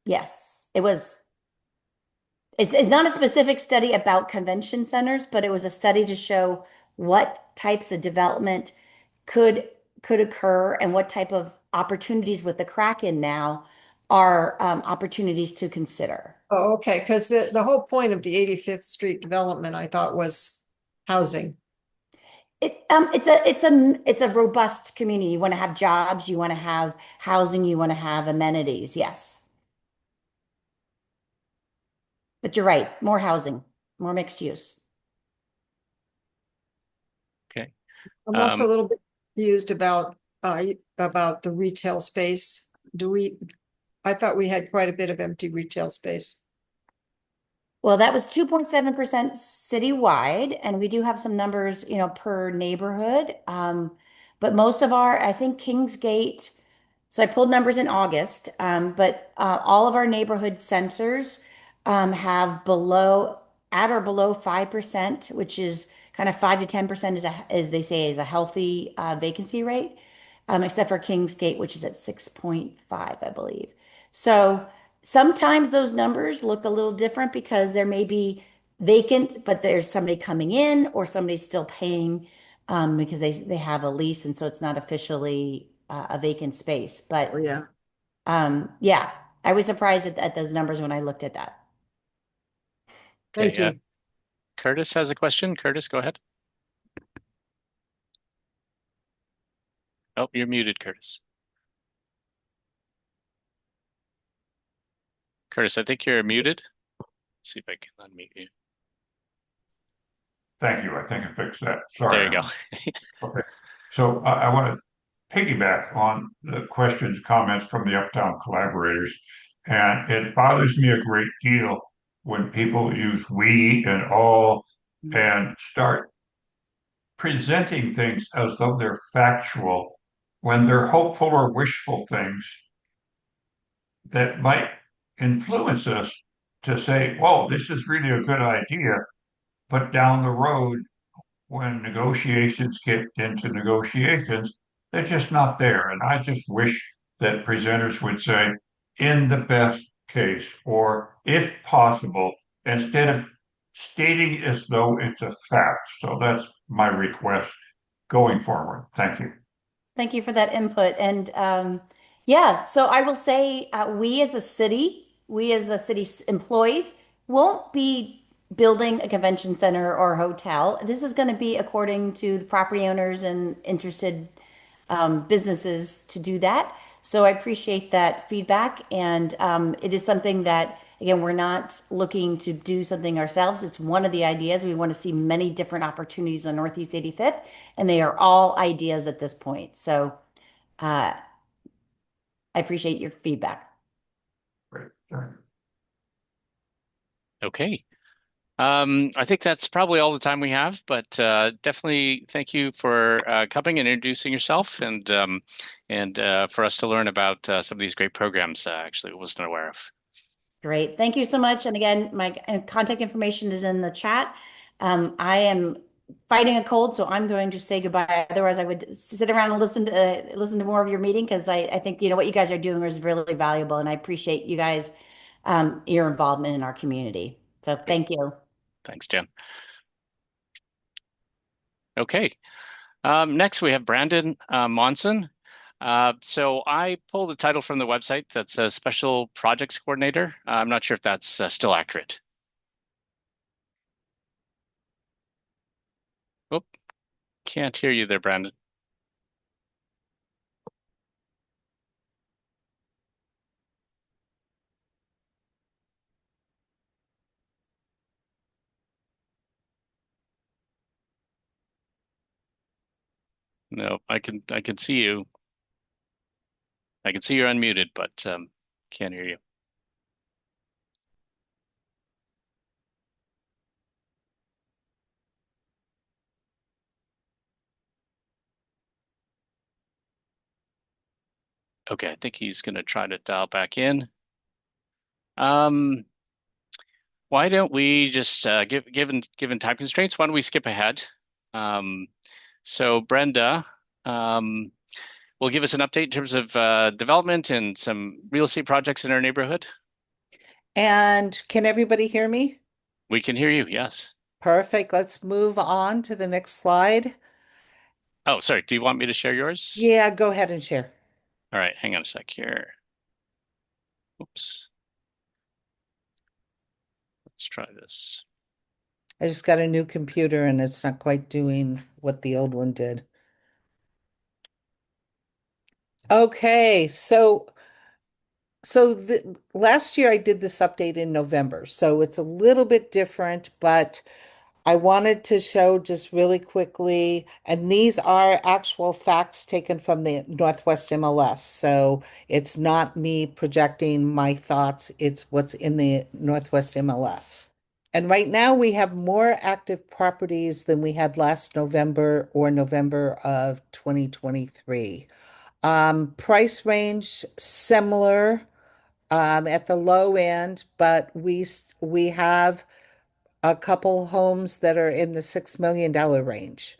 Yes, it was. It's not a specific study about convention centers, but it was a study to show what types of development could occur and what type of opportunities with the Kraken now are opportunities to consider. Oh, okay, because the whole point of the 85th Street development, I thought, was housing. It's a robust community. You want to have jobs, you want to have housing, you want to have amenities. Yes. But you're right, more housing, more mixed use. Okay. I'm also a little bit confused about the retail space. I thought we had quite a bit of empty retail space. Well, that was 2.7% citywide, and we do have some numbers, per neighborhood. But most of I think Kingsgate, so I pulled numbers in August, but all of our neighborhood centers have at or below 5%, which is kind of 5 to 10% as they say, is a healthy vacancy rate, except for Kingsgate, which is at 6.5, I believe. So sometimes those numbers look a little different because there may be vacant, but there's somebody coming in or somebody's still paying because they have a lease, and so it's not officially a vacant space. Oh, But yeah. yeah, I was surprised at those numbers when I looked at that. Thank Okay. you. Curtis has a question. Curtis, go ahead. Oh, you're muted, Curtis. Curtis, I think you're muted. Let's see if I can unmute you. Thank you. I think I fixed that. There Sorry. you go. Okay. So I want to piggyback on the questions, comments from the Uptown collaborators. And it bothers me a great deal when people use we and all and start presenting things as though they're factual when they're hopeful or wishful things that might influence us to say, whoa, this is really a good idea. But down the road, when negotiations get into negotiations, they're just not there. And I just wish that presenters would say, in the best case, or if possible, instead of stating as though it's a fact. So that's my request going forward. Thank you. Thank you for that input. And yeah, so I will say we as a city's employees won't be building a convention center or hotel. This is going to be according to the property owners and interested businesses to do that. So I appreciate that feedback. And it is something that, again, we're not looking to do something ourselves. It's one of the ideas. We want to see many different opportunities on Northeast 85th, and they are all ideas at this point. So I appreciate your feedback. Great. Thank you. Okay. I think that's probably all the time we have, but definitely thank you for coming and introducing yourself and for us to learn about some of these great programs actually wasn't aware of. Great. Thank you so much. And again, my contact information is in the chat. I am fighting a cold, so I'm going to say goodbye. Otherwise, I would sit around and listen to more of your meeting because I think what you guys are doing is really valuable, and I appreciate you guys your involvement in our community. So Great. thank you. Thanks, Jen. Okay. Next, we have Brandon Monson. So I pulled a title from the website that says Special Projects Coordinator. I'm not sure if that's still accurate. Oh, can't hear you there, Brandon. No, I can see you. I can see you're unmuted, but can't hear you. Okay, I think he's going to try to dial back in. Um, why don't we just given time constraints, why don't we skip ahead? Um, so Brenda will give us an update in terms of development and some real estate projects in our neighborhood. And can everybody hear me? We can hear you, yes. Perfect. Let's move on to the next slide. Oh, sorry. Do you want me to share yours? Yeah, go ahead and share. All right, hang on a sec here. Oops. Let's try this. I just got a new computer and it's not quite doing what the old one did. Okay, so last year I did this update in November, so it's a little bit different, but I wanted to show just really quickly, and these are actual facts taken from the Northwest MLS. So it's not me projecting my thoughts, it's what's in the Northwest MLS. And right now we have more active properties than we had last November or November of 2023. Price range similar at the low end, but we have a couple homes that are in the $6 million range.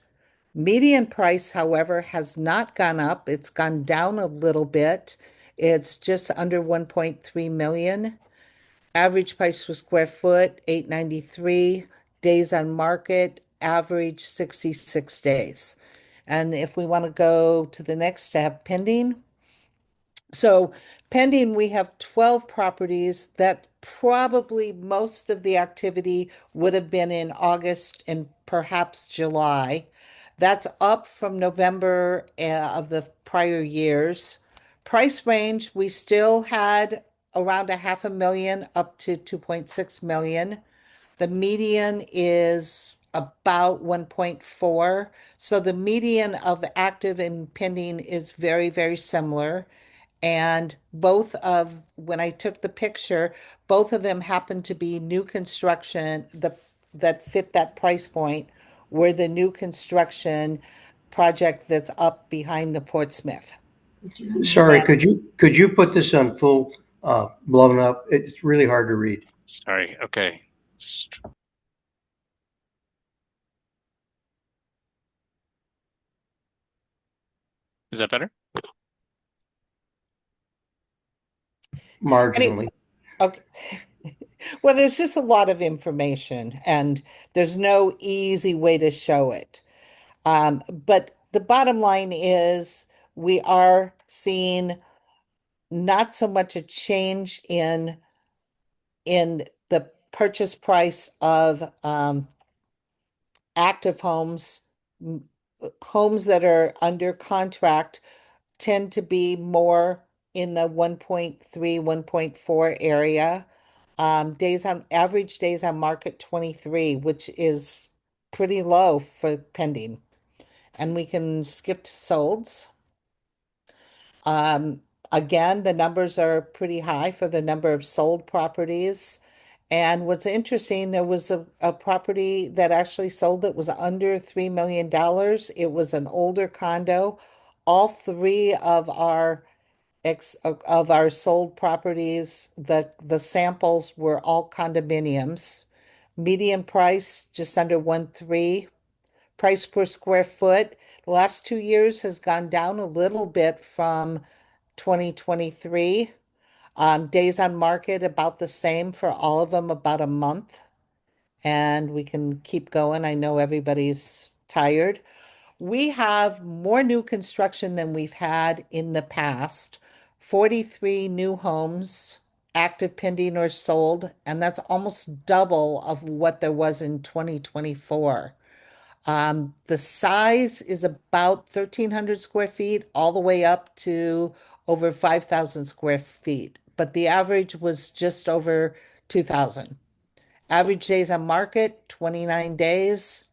Median price, however, has not gone up. It's gone down a little bit. It's just under 1.3 million. Average price per square foot, 893. Days on market, average 66 days. And if we want to go to the next step, pending. So pending, we have 12 properties that probably most of the activity would have been in August and perhaps July. That's up from November of the prior years. Price range, we still had around a half a million up to 2.6 million. The median is about 1.4. So the median of active and pending is very, very similar. And both of, when I took the picture, both of them happened to be new construction that fit that price point, were the new construction project that's up behind the Portsmouth. Sorry, And could you put this on full blown up? It's really hard to read. Sorry. Okay. Is that better? Marginally. okay. Well, there's just a lot of information, and there's no easy way to show it. But the bottom line is we are seeing not so much a change in the purchase price of active homes. Homes that are under contract tend to be more in the 1.3, 1.4 area. Average days on market 23, which is pretty low for pending. And we can skip to solds. Um, Again, the numbers are pretty high for the number of sold properties. And what's interesting, there was a property that actually sold that was under $3 million. It was an older condo. All three of our sold properties, the samples were all condominiums. Median price just under 1.3. Price per square foot, the last 2 years has gone down a little bit from 2023. Days on market about the same for all of them, about a month. And we can keep going. I know everybody's tired. We have more new construction than we've had in the past. 43 new homes, active, pending, or sold, and that's almost double of what there was in 2024. The size is about 1,300 square feet, all the way up to over 5,000 square feet, but the average was just over 2,000. Average days on market, 29 days.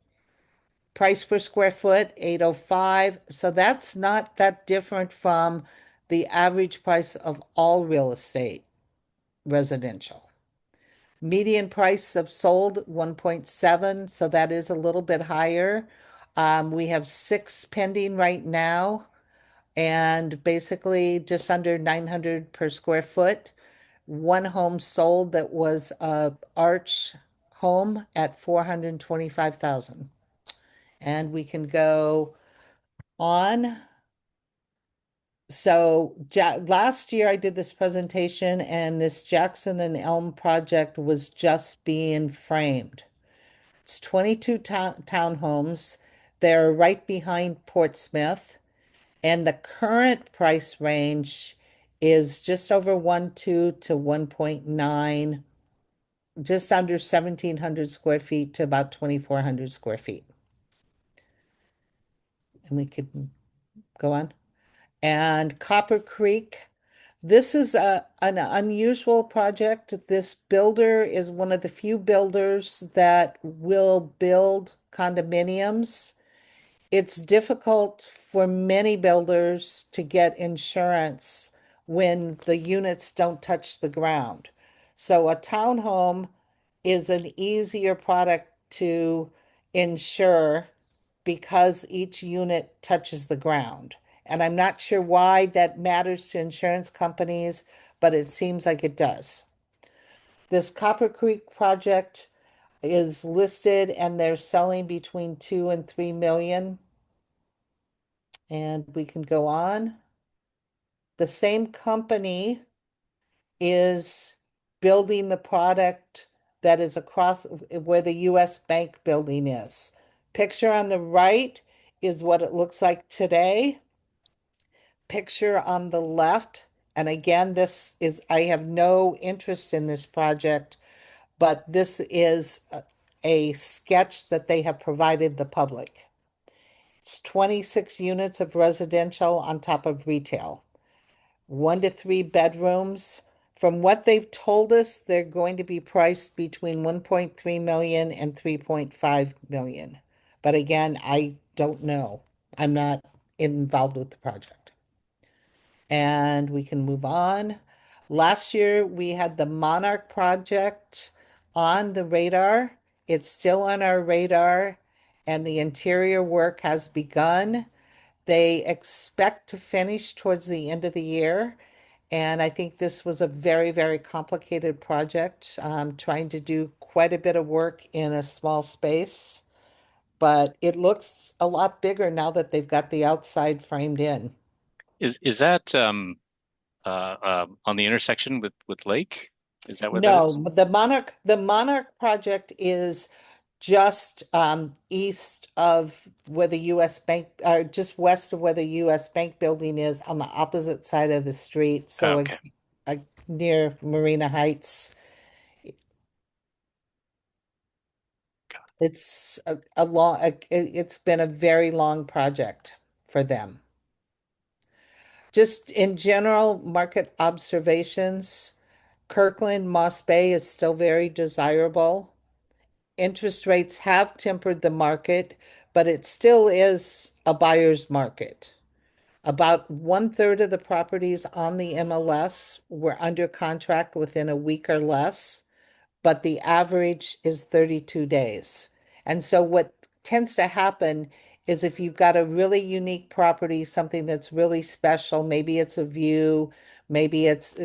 Price per square foot, 805. So that's not that different from the average price of all real estate residential. Median price of sold 1.7, so that is a little bit higher. We have 6 pending right now, and basically just under 900 per square foot. One home sold that was a arch home at 425,000. And we can go on. So last year I did this presentation, and this Jackson and Elm project was just being framed. It's 22 townhomes. They're right behind Portsmouth, and the current price range is just over 1.2 to 1.9, just under 1,700 square feet to about 2,400 square feet. And we could go on. And Copper Creek. This is an unusual project. This builder is one of the few builders that will build condominiums. It's difficult for many builders to get insurance when the units don't touch the ground. So a townhome is an easier product to insure because each unit touches the ground. And I'm not sure why that matters to insurance companies, but it seems like it does. This Copper Creek project is listed and they're selling between 2 and 3 million. And we can go on. The same company is building the product that is across where the US Bank building is. Picture on the right is what it looks like today. Picture on the left, and again, I have no interest in this project, but this is a sketch that they have provided the public. It's 26 units of residential on top of retail, 1 to 3 bedrooms. From what they've told us, they're going to be priced between 1.3 million and 3.5 million. But again, I don't know. I'm not involved with the project. And we can move on. Last year, we had the Monarch project on the radar. It's still on our radar, and the interior work has begun. They expect to finish towards the end of the year. And I think this was a very, very complicated project, trying to do quite a bit of work in a small space. But it looks a lot bigger now that they've got the outside framed in. Is that on the intersection with Lake? Is that what that is? No, the Monarch project is just east of where the US Bank, or just west of where the US Bank building is, on the opposite side of the street. Oh, So okay. near Marina Heights. It's it's been a very long project for them. Just in general, market observations, Kirkland, Moss Bay is still very desirable. Interest rates have tempered the market, but it still is a buyer's market. About 1/3 of the properties on the MLS were under contract within a week or less, but the average is 32 days. And so what tends to happen is if you've got a really unique property, something that's really special, maybe it's a view, maybe it's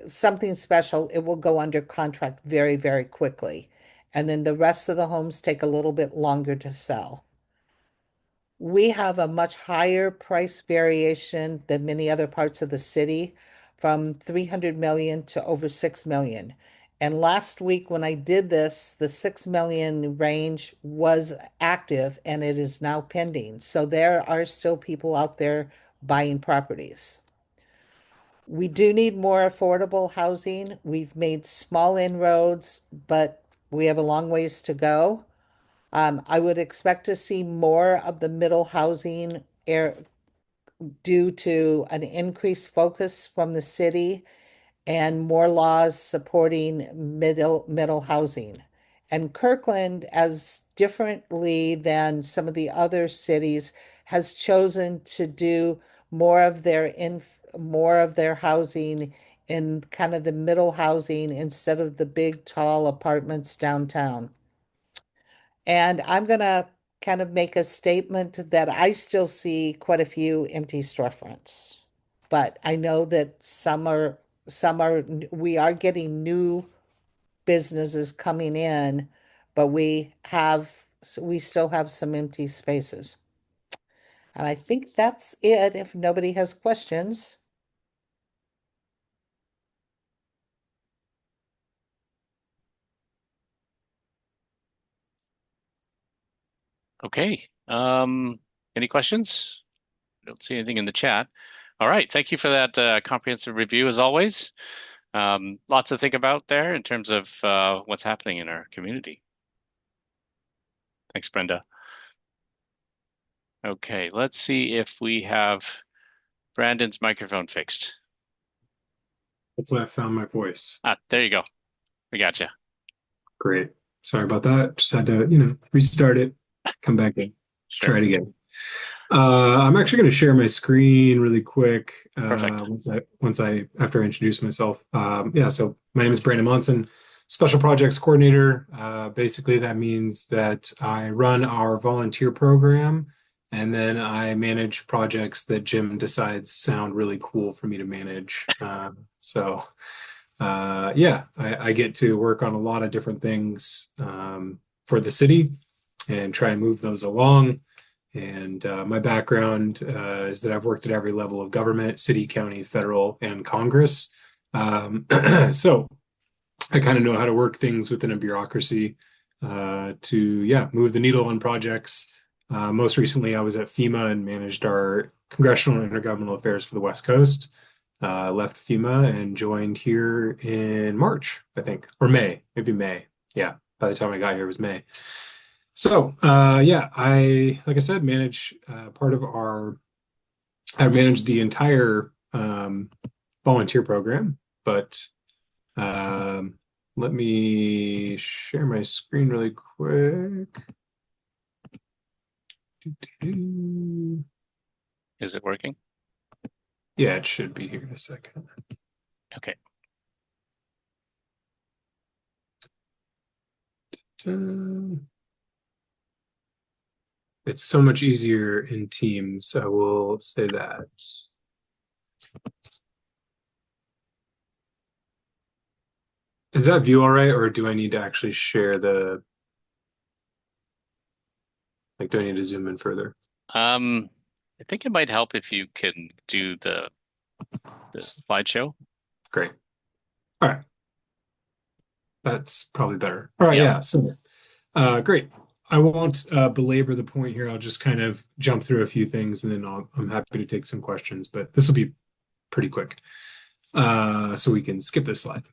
something special, it will go under contract very, very quickly. And then the rest of the homes take a little bit longer to sell. We have a much higher price variation than many other parts of the city, from 300 million to over 6 million. And last week when I did this, the 6 million range was active and it is now pending. So there are still people out there buying properties. We do need more affordable housing. We've made small inroads, but we have a long ways to go. I would expect to see more of the middle housing air due to an increased focus from the city and more laws supporting middle housing. And Kirkland, as differently than some of the other cities, has chosen to do more of their housing in kind of the middle housing instead of the big tall apartments downtown. And I'm gonna kind of make a statement that I still see quite a few empty storefronts. But I know that we are getting new businesses coming in, but we still have some empty spaces. And I think that's it if nobody has questions. Okay. Any questions? I don't see anything in the chat. All right. Thank you for that comprehensive review as always. Lots to think about there in terms of what's happening in our community. Thanks, Brenda. Okay, let's see if we have Brandon's microphone fixed. Hopefully I found my voice. There you go. We got you. Great. Sorry about that. Just had to, restart it, come back in, Sure. try it again. I'm actually going to share my screen really quick. Perfect. After I introduce myself. So my name is Brandon Monson, Special Projects Coordinator. Basically, that means that I run our volunteer program, and then I manage projects that Jim decides sound really cool for me to manage. I get to work on a lot of different things for the city and try and move those along. And my background is that I've worked at every level of government, city, county, federal, and Congress. So I kind of know how to work things within a bureaucracy to move the needle on projects Most recently, I was at FEMA and managed our congressional and intergovernmental affairs for the West Coast. Left FEMA and joined here in March, I think, or May, maybe May. Yeah, by the time I got here, it was May. So, yeah, like I said, I manage the entire volunteer program, but let me share my screen really quick. Is it working? Yeah, it should be here in a second. Okay. It's so much easier in Teams, I will say that. Is that view all right, or do I need to actually share do I need to zoom in further? I think it might help if you can do the slideshow. Great. All right. That's probably better. All right, yeah. So, great. I won't belabor the point here. I'll just kind of jump through a few things, and then I'm happy to take some questions, but this will be pretty quick. So we can skip this slide.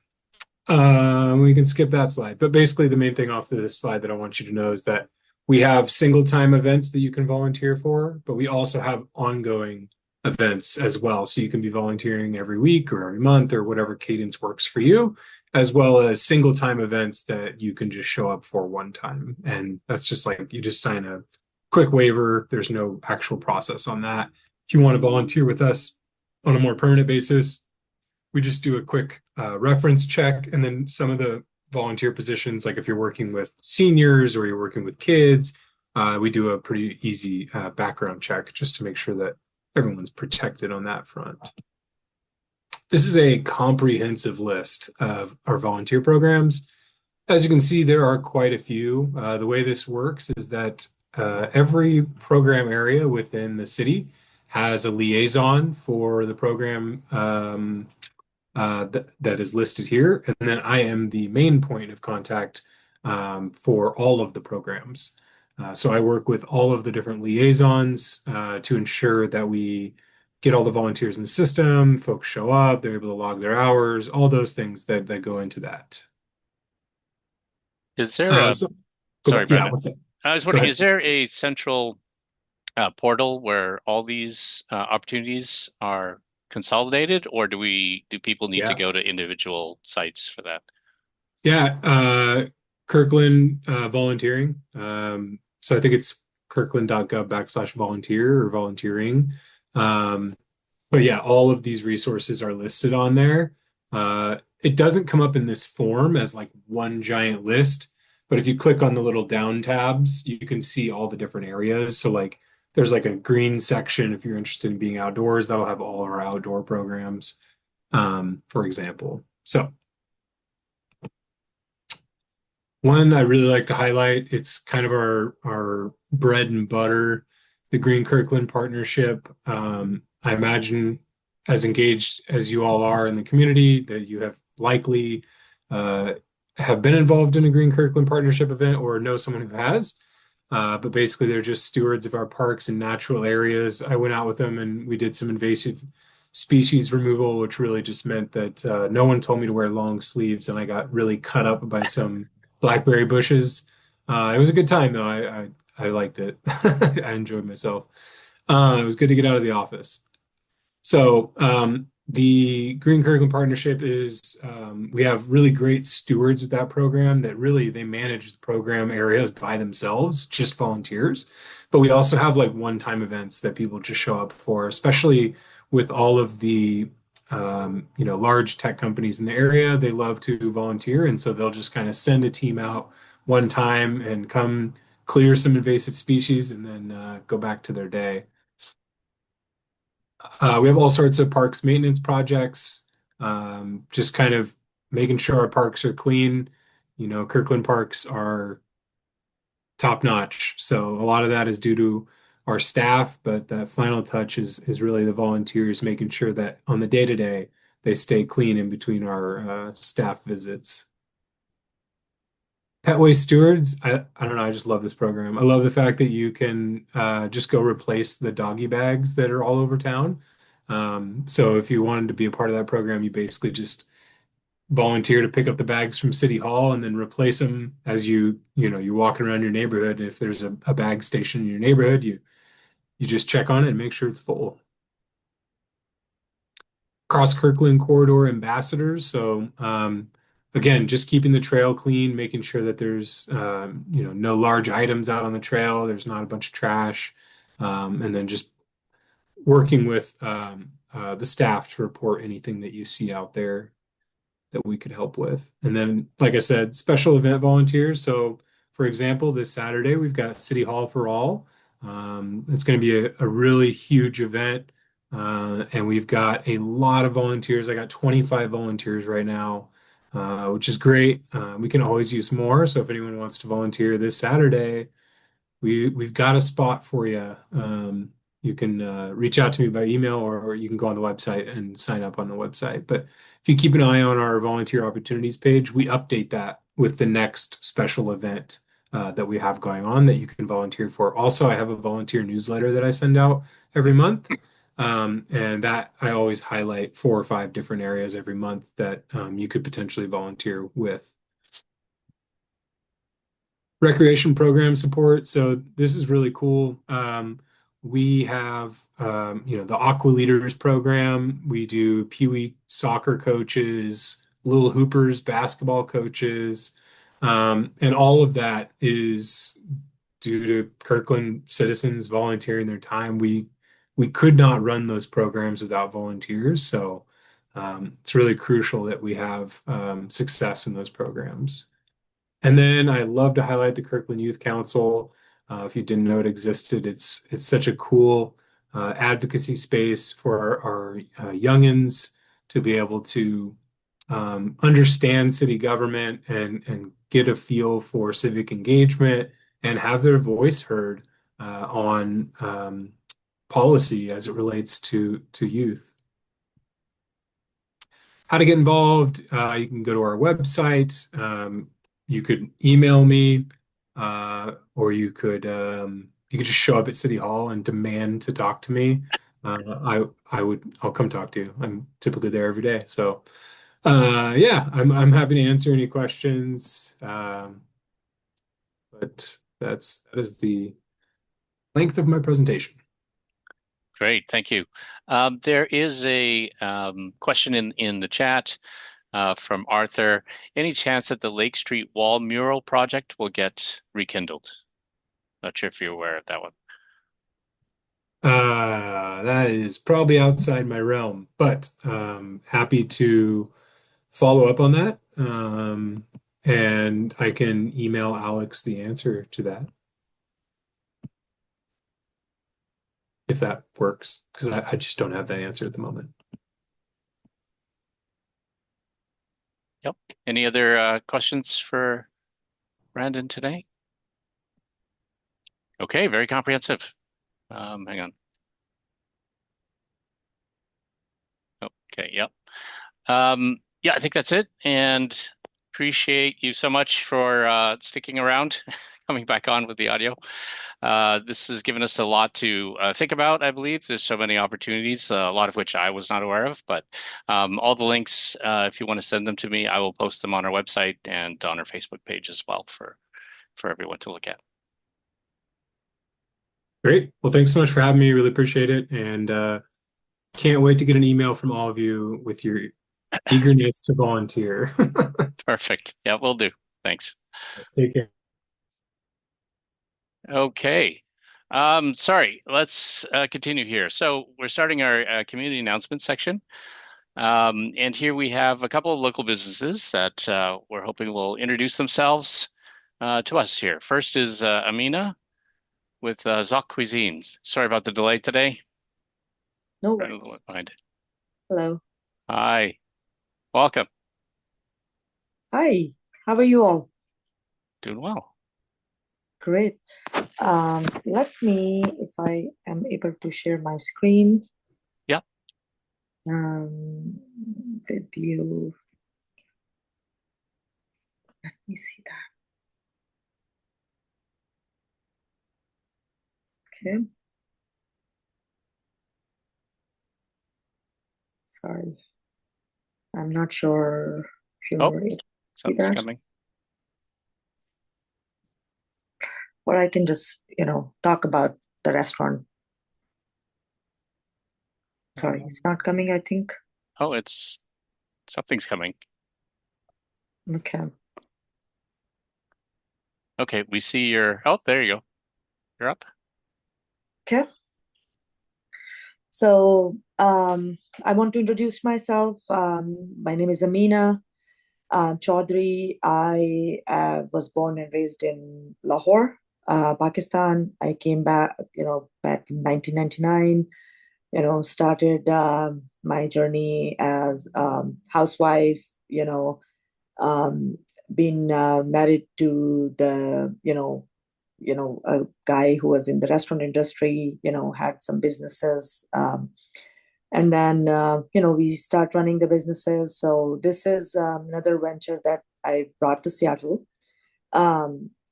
We can skip that slide. But basically, the main thing off this slide that I want you to know is that we have single time events that you can volunteer for, but we also have ongoing events as well. So you can be volunteering every week or every month or whatever cadence works for you, as well as single time events that you can just show up for one time. And that's just like you just sign a quick waiver. There's no actual process on that. If you want to volunteer with us on a more permanent basis, we just do a quick reference check, and then some of the volunteer positions, like if you're working with seniors or you're working with kids, we do a pretty easy background check just to make sure that everyone's protected on that front. This is a comprehensive list of our volunteer programs. As you can see, there are quite a few. The way this works is that every program area within the city has a liaison for the program that is listed here. And then I am the main point of contact for all of the programs. So I work with all of the different liaisons to ensure that we get all the volunteers in the system, folks show up, they're able to log their hours, all those things that go into that. Is there a, Sorry, sorry, yeah, Brandon. what's it? I was Go wondering, ahead. is there a central portal where all these opportunities are consolidated, or do people need to Yeah. go to individual sites for that? Yeah, Kirkland volunteering. So I think it's kirkland.gov/volunteer or volunteering. But yeah, all of these resources are listed on there. It doesn't come up in this form as like one giant list, but if you click on the little down tabs, you can see all the different areas. So like there's like a green section if you're interested in being outdoors, that'll have all our outdoor programs, for example. So one I really like to highlight, it's kind of our bread and butter, the Green Kirkland partnership. I imagine as engaged as you all are in the community, that you have likely have been involved in a Green Kirkland partnership event or know someone who has. But basically, they're just stewards of our parks and natural areas. I went out with them and we did some invasive species removal, which really just meant that no one told me to wear long sleeves, and I got really cut up by some blackberry bushes. It was a good time though. I liked it. I enjoyed myself. It was good to get out of the office. So the Green Curriculum Partnership is we have really great stewards with that program that really they manage the program areas by themselves, just volunteers. But we also have like one-time events that people just show up for, especially with all of the large tech companies in the area. They love to volunteer, and so they'll just kind of send a team out one time and come clear some invasive species and then go back to their day. We have all sorts of parks maintenance projects, just kind of making sure our parks are clean. You know, Kirkland parks are top notch. So a lot of that is due to our staff, but that final touch is really the volunteers making sure that on the day to day they stay clean in between our staff visits. Pet waste stewards, I don't know, I just love this program. I love the fact that you can just go replace the doggy bags that are all over town. So if you wanted to be a part of that program, you basically just volunteer to pick up the bags from City Hall and then replace them as you're walking around your neighborhood. If there's a bag station in your neighborhood, you just check on it and make sure it's full. Cross Kirkland corridor ambassadors. So again, just keeping the trail clean, making sure that there's no large items out on the trail, there's not a bunch of trash, and then just working with the staff to report anything that you see out there that we could help with. And then, like I said, special event volunteers. So, for example, this Saturday we've got City Hall for All. It's going to be a really huge event, and we've got a lot of volunteers. I got 25 volunteers right now, which is great. We can always use more. So, if anyone wants to volunteer this Saturday, we've got a spot for you. You can reach out to me by email, or you can go on the website and sign up on the website. But if you keep an eye on our volunteer opportunities page, we update that with the next special event that we have going on that you can volunteer for. Also, I have a volunteer newsletter that I send out every month. And that I always highlight 4 or 5 different areas every month that you could potentially volunteer with. Recreation program support. So this is really cool. We have, the Aqua Leaders program. We do Pee Wee soccer coaches, Little Hoopers basketball coaches, and all of that is due to Kirkland citizens volunteering their time. We could not run those programs without volunteers. So it's really crucial that we have success in those programs. And then I love to highlight the Kirkland Youth Council. If you didn't know it existed, it's such a cool advocacy space for our youngins to be able to understand city government and get a feel for civic engagement and have their voice heard on policy as it relates to youth. How to get involved, you can go to our website. You could email me, or you could just show up at City Hall and demand to talk to me. I'll come talk to you. I'm typically there every day. So yeah, I'm happy to answer any questions. But that is the length of my presentation. Great, thank you. There is a question in the chat from Arthur. Any chance that the Lake Street Wall mural project will get rekindled? Not sure if you're aware of that one. That is probably outside my realm, but happy to follow up on that. And I can email Alex the answer to that if that works, because I just don't have that answer at the moment. Yep. Any other questions for Brandon today? Okay, very comprehensive. Hang on. Okay, yep. Yeah, I think that's it. And appreciate you so much for sticking around, coming back on with the audio. This has given us a lot to think about, I believe. There's so many opportunities, a lot of which I was not aware of, but all the links, if you want to send them to me, I will post them on our website and on our Facebook page as well for everyone to look at. Great. Well, thanks so much for having me. Really appreciate it. And can't wait to get an email from all of you with your eagerness to volunteer. Perfect. Yeah, will do. Thanks. Take care. Okay. Sorry, let's continue here. So we're starting our community announcement section. And here we have a couple of local businesses that we're hoping will introduce themselves to us here. First is Ameena with Zoc Cuisine. Sorry about the delay today. No worries. Hello. Hi. Welcome. Hi. How are you all? Doing well. Great. Let me, if I am able to share my screen. Yep. With you. Let me see that. Okay. Sorry. I'm not sure if Oh, you're able to see something's that, coming. or I can just, talk about the restaurant. Sorry, it's not coming, I think. Oh, something's coming. Okay. Okay, we see oh, there you go. You're up. Okay. So I want to introduce myself. My name is Ameena Chaudry. I was born and raised in Lahore, Pakistan. I came back, back in 1999. Started my journey as housewife. Um, been married to a guy who was in the restaurant industry. Had some businesses. And then we start running the businesses. So this is another venture that I brought to Seattle.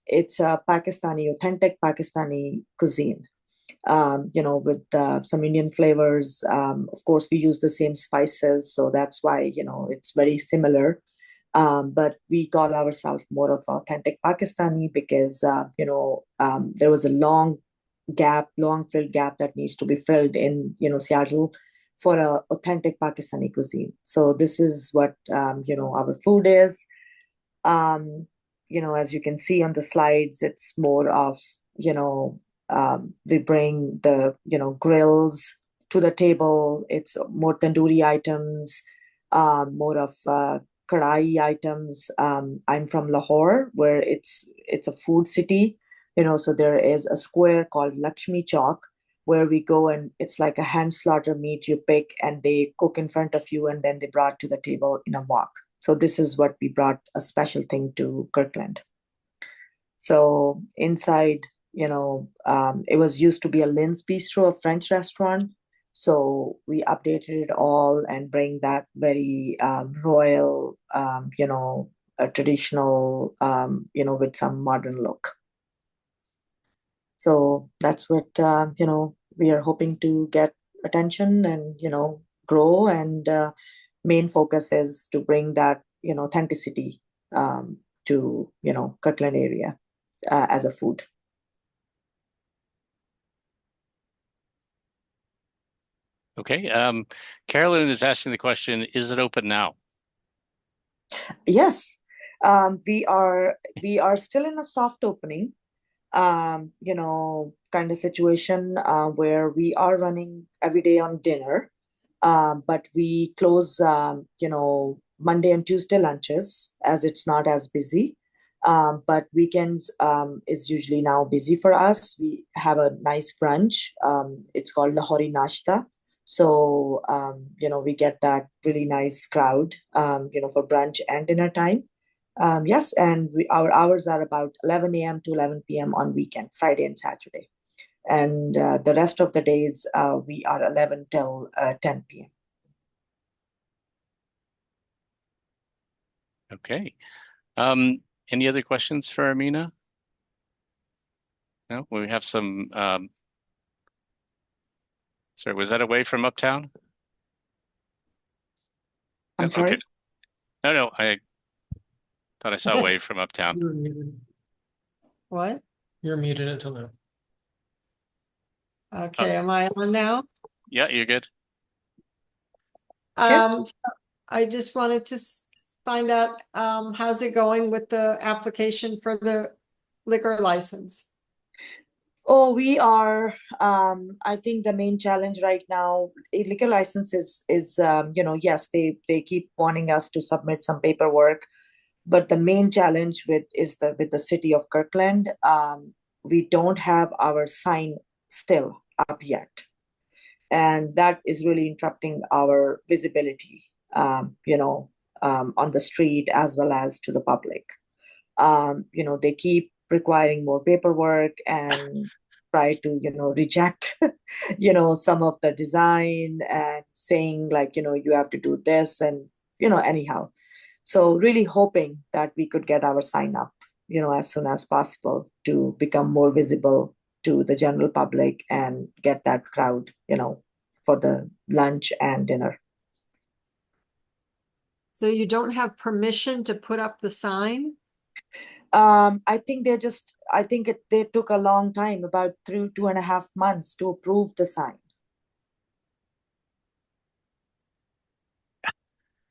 It's a authentic Pakistani cuisine, with some Indian flavors. Of course, we use the same spices, so that's why it's very similar. But we call ourselves more of authentic Pakistani because there was a long filled gap that needs to be filled in Seattle for a authentic Pakistani cuisine. So this is what our food is. As you can see on the slides, it's more of we bring the grills to the table. It's more tandoori items, more of kadai items. I'm from Lahore, where it's a food city. So there is a square called Lakshmi Chowk where we go, and it's like a hand slaughter meat you pick and they cook in front of you and then they brought to the table in a wok. So this is what we brought a special thing to Kirkland. So inside, it was used to be a Lynn's Bistro, a French restaurant. So we updated it all and bring that very royal, traditional, with some modern look. So that's what we are hoping to get attention and grow. And main focus is to bring that authenticity to Kirkland area as a food. Okay. Carolyn is asking the question, is it open now? Yes, we are still in a soft opening, kind of situation where we are running every day on dinner, but we close, Monday and Tuesday lunches as it's not as busy. But weekends is usually now busy for us. We have a nice brunch. It's called Lahori Nashta. So, we get that really nice crowd, for brunch and dinner time. Yes, and our hours are about 11 a.m. to 11 p.m. on weekend, Friday and Saturday. And the rest of the days, we are 11 till 10 p.m. Okay. Any other questions for Ameena? No, we have some. Sorry, was that away from Uptown? I'm No, sorry? okay. No, I thought I saw away from Uptown. You're muted. What? You're muted until now. Okay, am I on now? Yeah, you're good. I just wanted to find out, how's it going with the application for the liquor license? Oh, we are. I think the main challenge right now, a liquor license is yes, they keep wanting us to submit some paperwork, but the main challenge with the city of Kirkland. We don't have our sign still up yet, and that is really interrupting our visibility. On the street as well as to the public. They keep requiring more paperwork and try to reject some of the design and saying like you have to do this and anyhow. So really hoping that we could get our sign up as soon as possible to become more visible to the general public and get that crowd, for the lunch and dinner. So you don't have permission to put up the sign? I think they took a long time, about 2.5 months to approve the sign.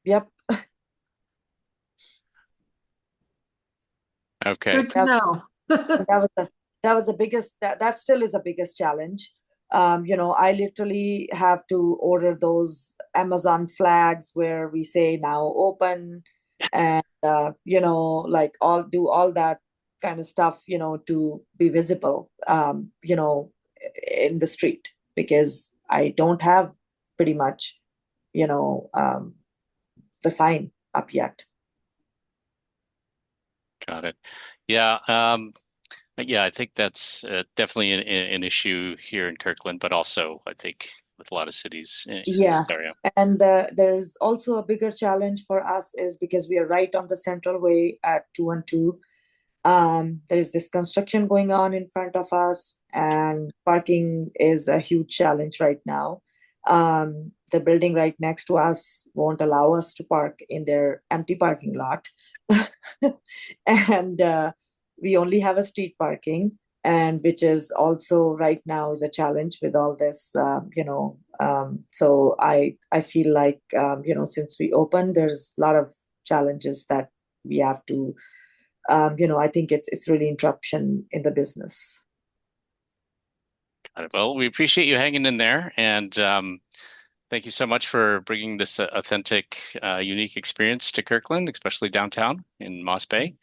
Yep. Okay. Good to know. That still is the biggest challenge. I literally have to order those Amazon flags where we say now open, and like do all that kind of stuff, to be visible, in the street, because I don't have pretty much, the sign up yet. Got it. Yeah. Yeah, I think that's definitely an issue here in Kirkland, but also I think with a lot of cities in Yeah. the area. And there's also a bigger challenge for us is because we are right on the Central Way at 212. There is this construction going on in front of us, and parking is a huge challenge right now. The building right next to us won't allow us to park in their empty parking lot. And we only have a street parking, and which is also right now is a challenge with all this, so I feel like, since we opened, there's a lot of challenges that we have to, I think it's really interruption in the business. Got it. Well, we appreciate you hanging in there, and thank you so much for bringing this authentic, unique experience to Kirkland, especially downtown in Moss Bay.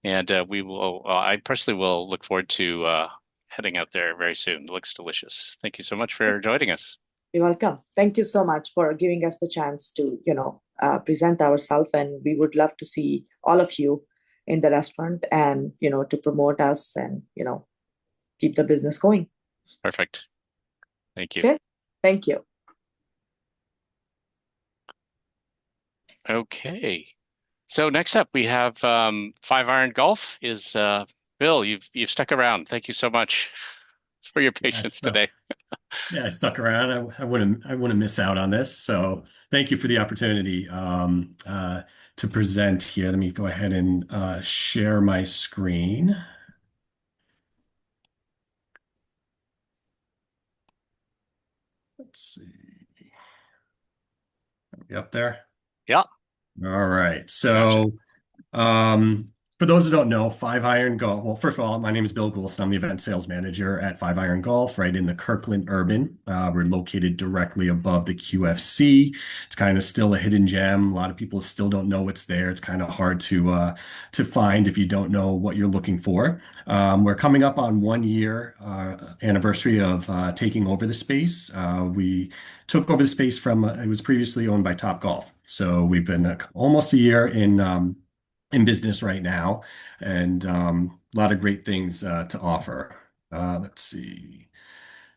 And I personally will look forward to heading out there very soon. It looks delicious. Thank you so much for joining us. You're welcome. Thank you so much for giving us the chance to, present ourselves, and we would love to see all of you in the restaurant, and, to promote us and, keep the business going. Perfect. Thank you. Okay. Thank you. Okay. So next up we have Five Iron Golf is Bill. You've stuck around. Thank you so much for your patience today. Yeah, I stuck around. I wouldn't miss out on this. So thank you for the opportunity to present here. Let me go ahead and share my screen. Let's see. Are we up there? Yeah. All right. So for those who don't know, Five Iron Golf. Well, first of all, my name is bill.goulston. I'm the event sales manager at Five Iron Golf, right in the Kirkland Urban. We're located directly above the QFC. It's kind of still a hidden gem. A lot of people still don't know it's there. It's kind of hard to find if you don't know what you're looking for. We're coming up on 1 year anniversary of taking over the space. We took over the space from it was previously owned by Top Golf. So we've been almost a year in business right now, and a lot of great things to offer. Let's see.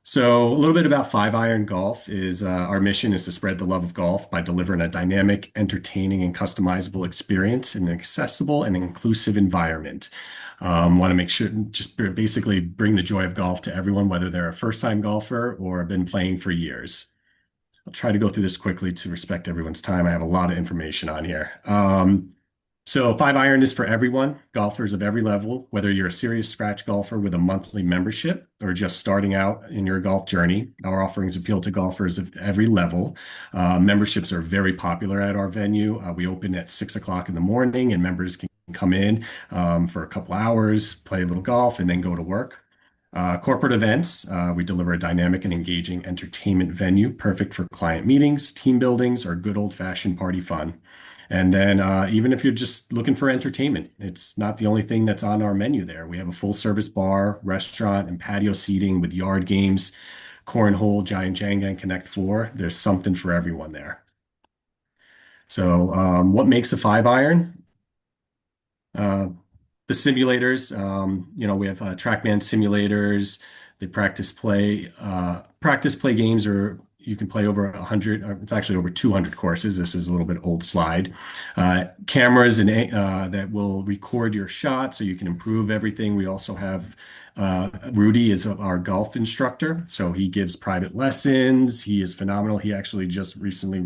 So a little bit about Five Iron Golf is our mission is to spread the love of golf by delivering a dynamic, entertaining, and customizable experience in an accessible and inclusive environment. Want to make sure, just basically bring the joy of golf to everyone, whether they're a first-time golfer or have been playing for years. I'll try to go through this quickly to respect everyone's time. I have a lot of information on here. So Five Iron is for everyone, golfers of every level, whether you're a serious scratch golfer with a monthly membership or just starting out in your golf journey. Our offerings appeal to golfers of every level. Memberships are very popular at our venue. We open at 6 o'clock in the morning, and members can come in for a couple hours, play a little golf, and then go to work. Corporate events, we deliver a dynamic and engaging entertainment venue, perfect for client meetings, team buildings, or good old-fashioned party fun. And then even if you're just looking for entertainment, it's not the only thing that's on our menu there. We have a full service bar, restaurant, and patio seating with yard games, cornhole, giant Jenga, and Connect Four. There's something for everyone there. So what makes a Five Iron? The simulators, we have TrackMan simulators. The practice play games are you can play over 100, or it's actually over 200 courses. This is a little bit old slide. Cameras and that will record your shot so you can improve everything. We also have Rudy is our golf instructor, so he gives private lessons. He is phenomenal. He actually just recently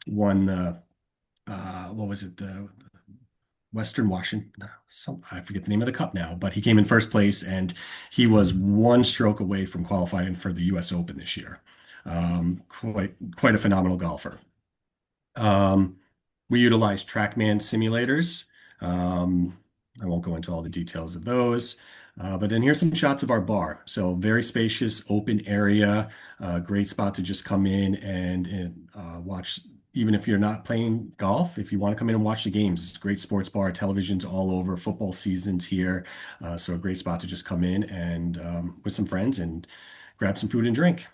won what was it? The Western Washington, I forget the name of the cup now, but he came in first place and he was one stroke away from qualifying for the US Open this year. Quite a phenomenal golfer. We utilize TrackMan simulators. I won't go into all the details of those, but then here's some shots of our bar. So very spacious, open area, great spot to just come in and watch. Even if you're not playing golf, if you want to come in and watch the games, it's a great sports bar, television's all over, football season's here. So a great spot to just come in and with some friends and grab some food and drink.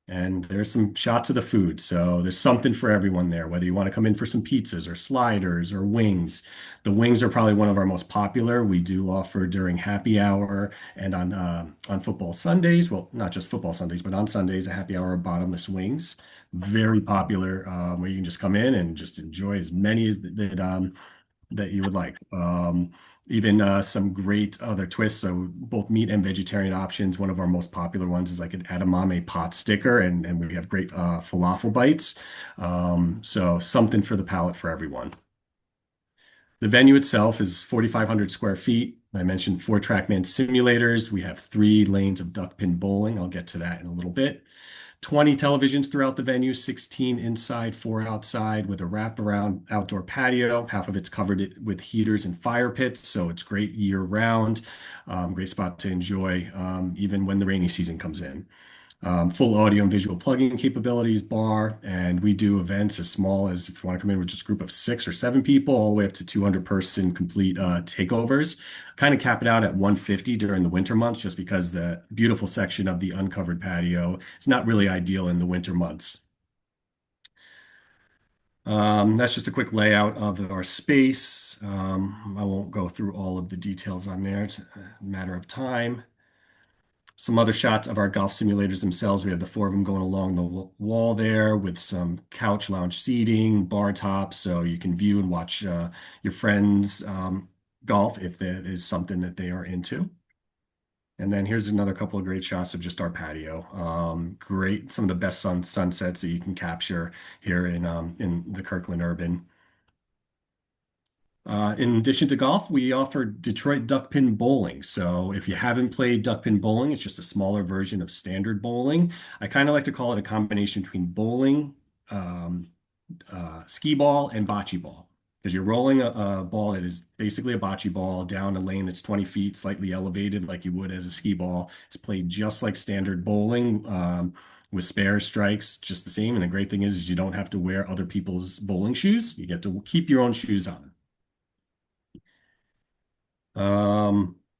And there's some shots of the food. So there's something for everyone there, whether you want to come in for some pizzas or sliders or wings. The wings are probably one of our most popular. We do offer during happy hour and on football Sundays. Well, not just football Sundays, but on Sundays, a happy hour of bottomless wings. Very popular, where you can just come in and just enjoy as many as that you would like. Even some great other twists. So both meat and vegetarian options. One of our most popular ones is like an edamame pot sticker, and we have great falafel bites. So something for the palate for everyone. The venue itself is 4,500 square feet. I mentioned 4 TrackMan simulators. We have 3 lanes of duck pin bowling. I'll get to that in a little bit. 20 televisions throughout the venue, 16 inside, 4 outside, with a wraparound outdoor patio. Half of it's covered with heaters and fire pits, so it's great year round. Great spot to enjoy even when the rainy season comes in. Full audio and visual plugin capabilities, bar, and we do events as small as, if you want to come in with just a group of 6 or 7 people, all the way up to 200-person complete takeovers. Kind of cap it out at 150 during the winter months, just because the beautiful section of the uncovered patio is not really ideal in the winter months. That's just a quick layout of our space. I won't go through all of the details on there. It's a matter of time. Some other shots of our golf simulators themselves. We have the 4 of them going along the wall there with some couch lounge seating, bar tops, so you can view and watch your friends golf if that is something that they are into. And then here's another couple of great shots of just our patio. Great, some of the best sunsets that you can capture here in the Kirkland Urban. In addition to golf, we offer Detroit duckpin bowling. So if you haven't played duckpin bowling, it's just a smaller version of standard bowling. I kind of like to call it a combination between bowling, skee ball, and bocce ball. Because you're rolling a ball that is basically a bocce ball down a lane that's 20 feet, slightly elevated like you would as a skee ball. It's played just like standard bowling, with spare strikes, just the same. And the great thing is you don't have to wear other people's bowling shoes. You get to keep your own shoes on.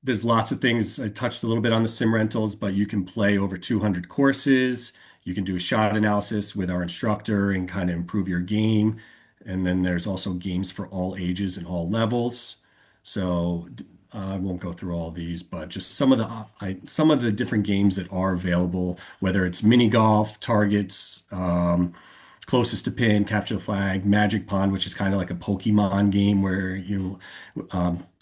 There's lots of things. I touched a little bit on the sim rentals, but you can play over 200 courses. You can do a shot analysis with our instructor and kind of improve your game. And then there's also games for all ages and all levels. So I won't go through all these, but just some of the different games that are available, whether it's mini golf, targets, closest to pin, capture the flag, Magic Pond, which is kind of like a Pokemon game where you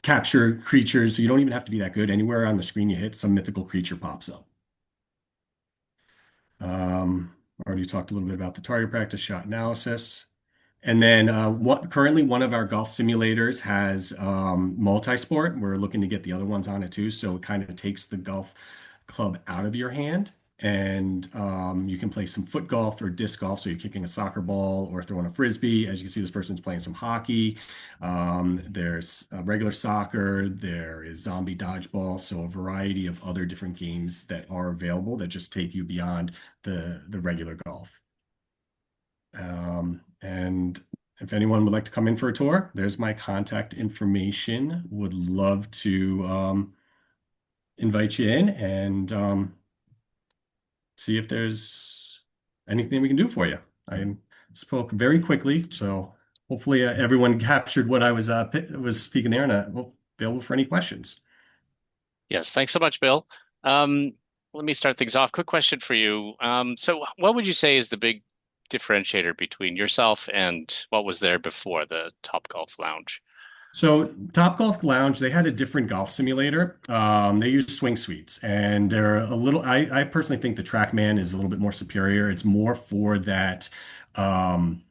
capture creatures. So you don't even have to be that good. Anywhere on the screen you hit, some mythical creature pops up. Already talked a little bit about the target practice, shot analysis. And then currently one of our golf simulators has multi-sport. We're looking to get the other ones on it too. So it kind of takes the golf club out of your hand. And you can play some foot golf or disc golf. So you're kicking a soccer ball or throwing a frisbee. As you can see, this person's playing some hockey. There's regular soccer. There is zombie dodgeball. So a variety of other different games that are available that just take you beyond the regular golf. And if anyone would like to come in for a tour, there's my contact information. Would love to invite you in and see if there's anything we can do for you. I spoke very quickly, so hopefully everyone captured what I was speaking there, and available for any questions. Yes, thanks so much, Bill. let me start things off. Quick question for you. So what would you say is the big differentiator between yourself and what was there before the Top Golf Lounge? So Topgolf Lounge, they had a different golf simulator. They use swing suites, and they're a little. I personally think the TrackMan is a little bit more superior. It's more for that. Um,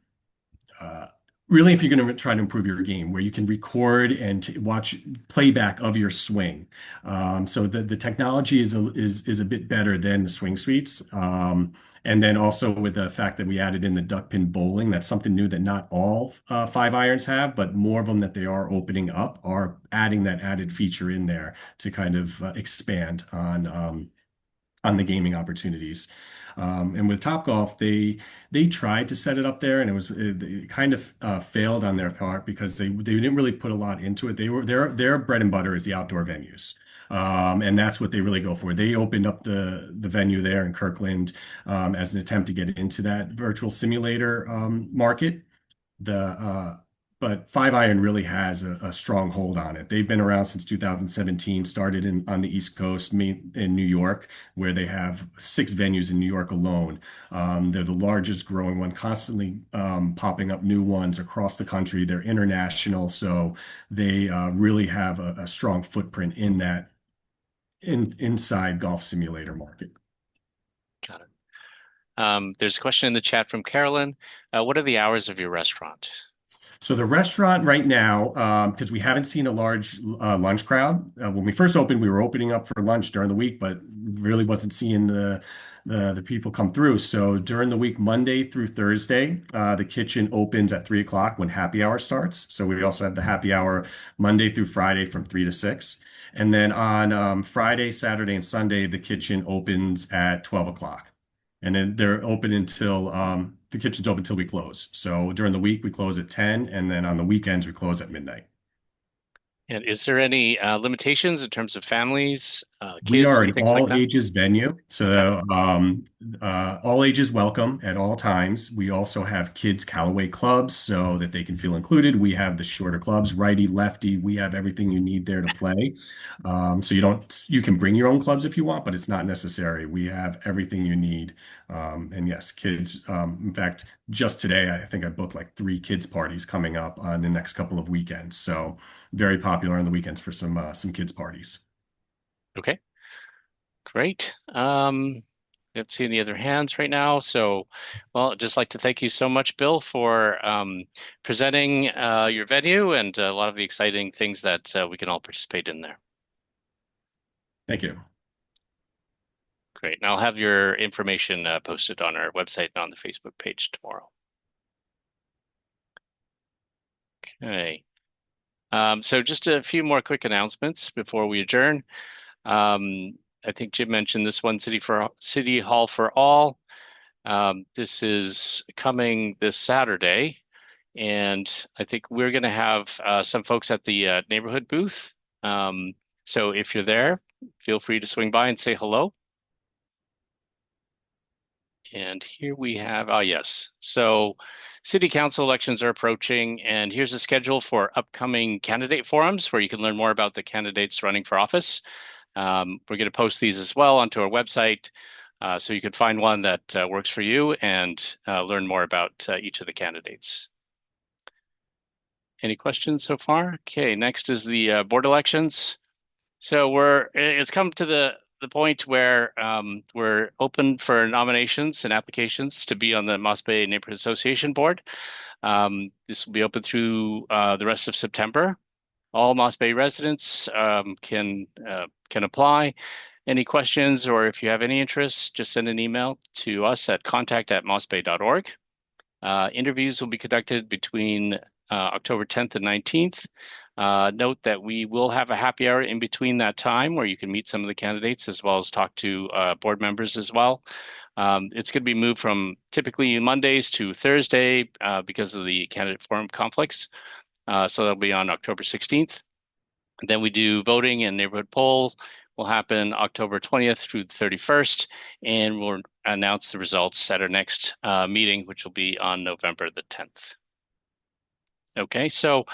uh, Really, if you're going to try to improve your game, where you can record and watch playback of your swing. So the technology is a bit better than the swing suites. And then also with the fact that we added in the duck pin bowling, that's something new that not all five irons have, but more of them that they are opening up are adding that added feature in there to kind of expand on the gaming opportunities. And with Topgolf, they tried to set it up there, and it kind of failed on their part because they didn't really put a lot into it. Their bread and butter is the outdoor venues. And that's what they really go for. They opened up the venue there in Kirkland as an attempt to get into that virtual simulator market. The But Five Iron really has a strong hold on it. They've been around since 2017, started on the East Coast, in New York, where they have 6 venues in New York alone. They're the largest growing one, constantly popping up new ones across the country. They're international, so they really have a strong footprint in that inside golf simulator market. Got it. There's a question in the chat from Carolyn. What are the hours of your restaurant? So the restaurant right now, because we haven't seen a large lunch crowd. When we first opened, we were opening up for lunch during the week, but really wasn't seeing the people come through. So during the week, Monday through Thursday, the kitchen opens at 3 o'clock when happy hour starts. So we also have the happy hour Monday through Friday from 3 to 6. And then on Friday, Saturday, and Sunday, the kitchen opens at 12 o'clock. And then they're open until the kitchen's open until we close. So during the week we close at 10, and then on the weekends we close at midnight. And is there any limitations in terms of families, We kids, are and an things like all that? ages venue, so all ages welcome at all times. We also have kids Callaway clubs so that they can feel included. We have the shorter clubs, righty, lefty. We have everything you need there to play. So you can bring your own clubs if you want, but it's not necessary. We have everything you need. And yes, kids. In fact, just today, I think I booked like 3 kids parties coming up on the next couple of weekends. So very popular on the weekends for some kids parties. Okay, great. Don't see any other hands right now. So, well, I'd just like to thank you so much, Bill, for presenting your venue and a lot of the exciting things that we can all participate in there. Thank you. Great. And I'll have your information posted on our website and on the Facebook page tomorrow. Okay. So just a few more quick announcements before we adjourn. I think Jim mentioned this one, City Hall for All. This is coming this Saturday, and I think we're going to have some folks at the neighborhood booth. So if you're there, feel free to swing by and say hello. And here we have, yes. So city council elections are approaching, and here's a schedule for upcoming candidate forums where you can learn more about the candidates running for office. We're going to post these as well onto our website, so you can find one that works for you and learn more about each of the candidates. Any questions so far? Okay, next is the board elections. So it's come to the point where we're open for nominations and applications to be on the Moss Bay Neighborhood Association board. This will be open through the rest of September. All Moss Bay residents can apply. Any questions, or if you have any interest, just send an email to us at contact@mossbay.org. Interviews will be conducted between October 10th and 19th. Note that we will have a happy hour in between that time where you can meet some of the candidates as well as talk to board members as well. It's going to be moved from typically Mondays to Thursday because of the candidate forum conflicts. So that'll be on October 16th. And then we do voting and neighborhood polls will happen October 20th through the 31st, and we'll announce the results at our next meeting, which will be on November the 10th. Okay, so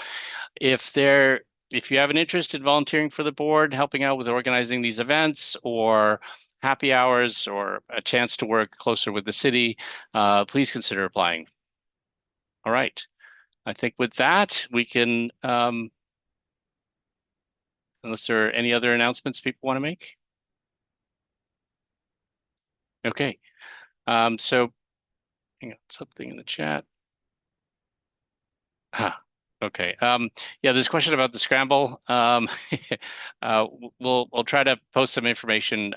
if you have an interest in volunteering for the board, helping out with organizing these events, or happy hours or a chance to work closer with the city, please consider applying. All right. I think with that, we can, unless there are any other announcements people want to make. Okay. So hang on, something in the chat. Huh. Okay. Yeah, there's a question about the scramble. We'll try to post some information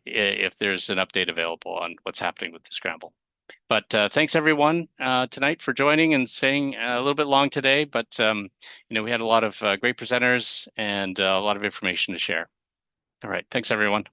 if there's an update available on what's happening with the scramble. But thanks everyone tonight for joining and staying a little bit long today. But we had a lot of great presenters and a lot of information to share. All right. Thanks everyone.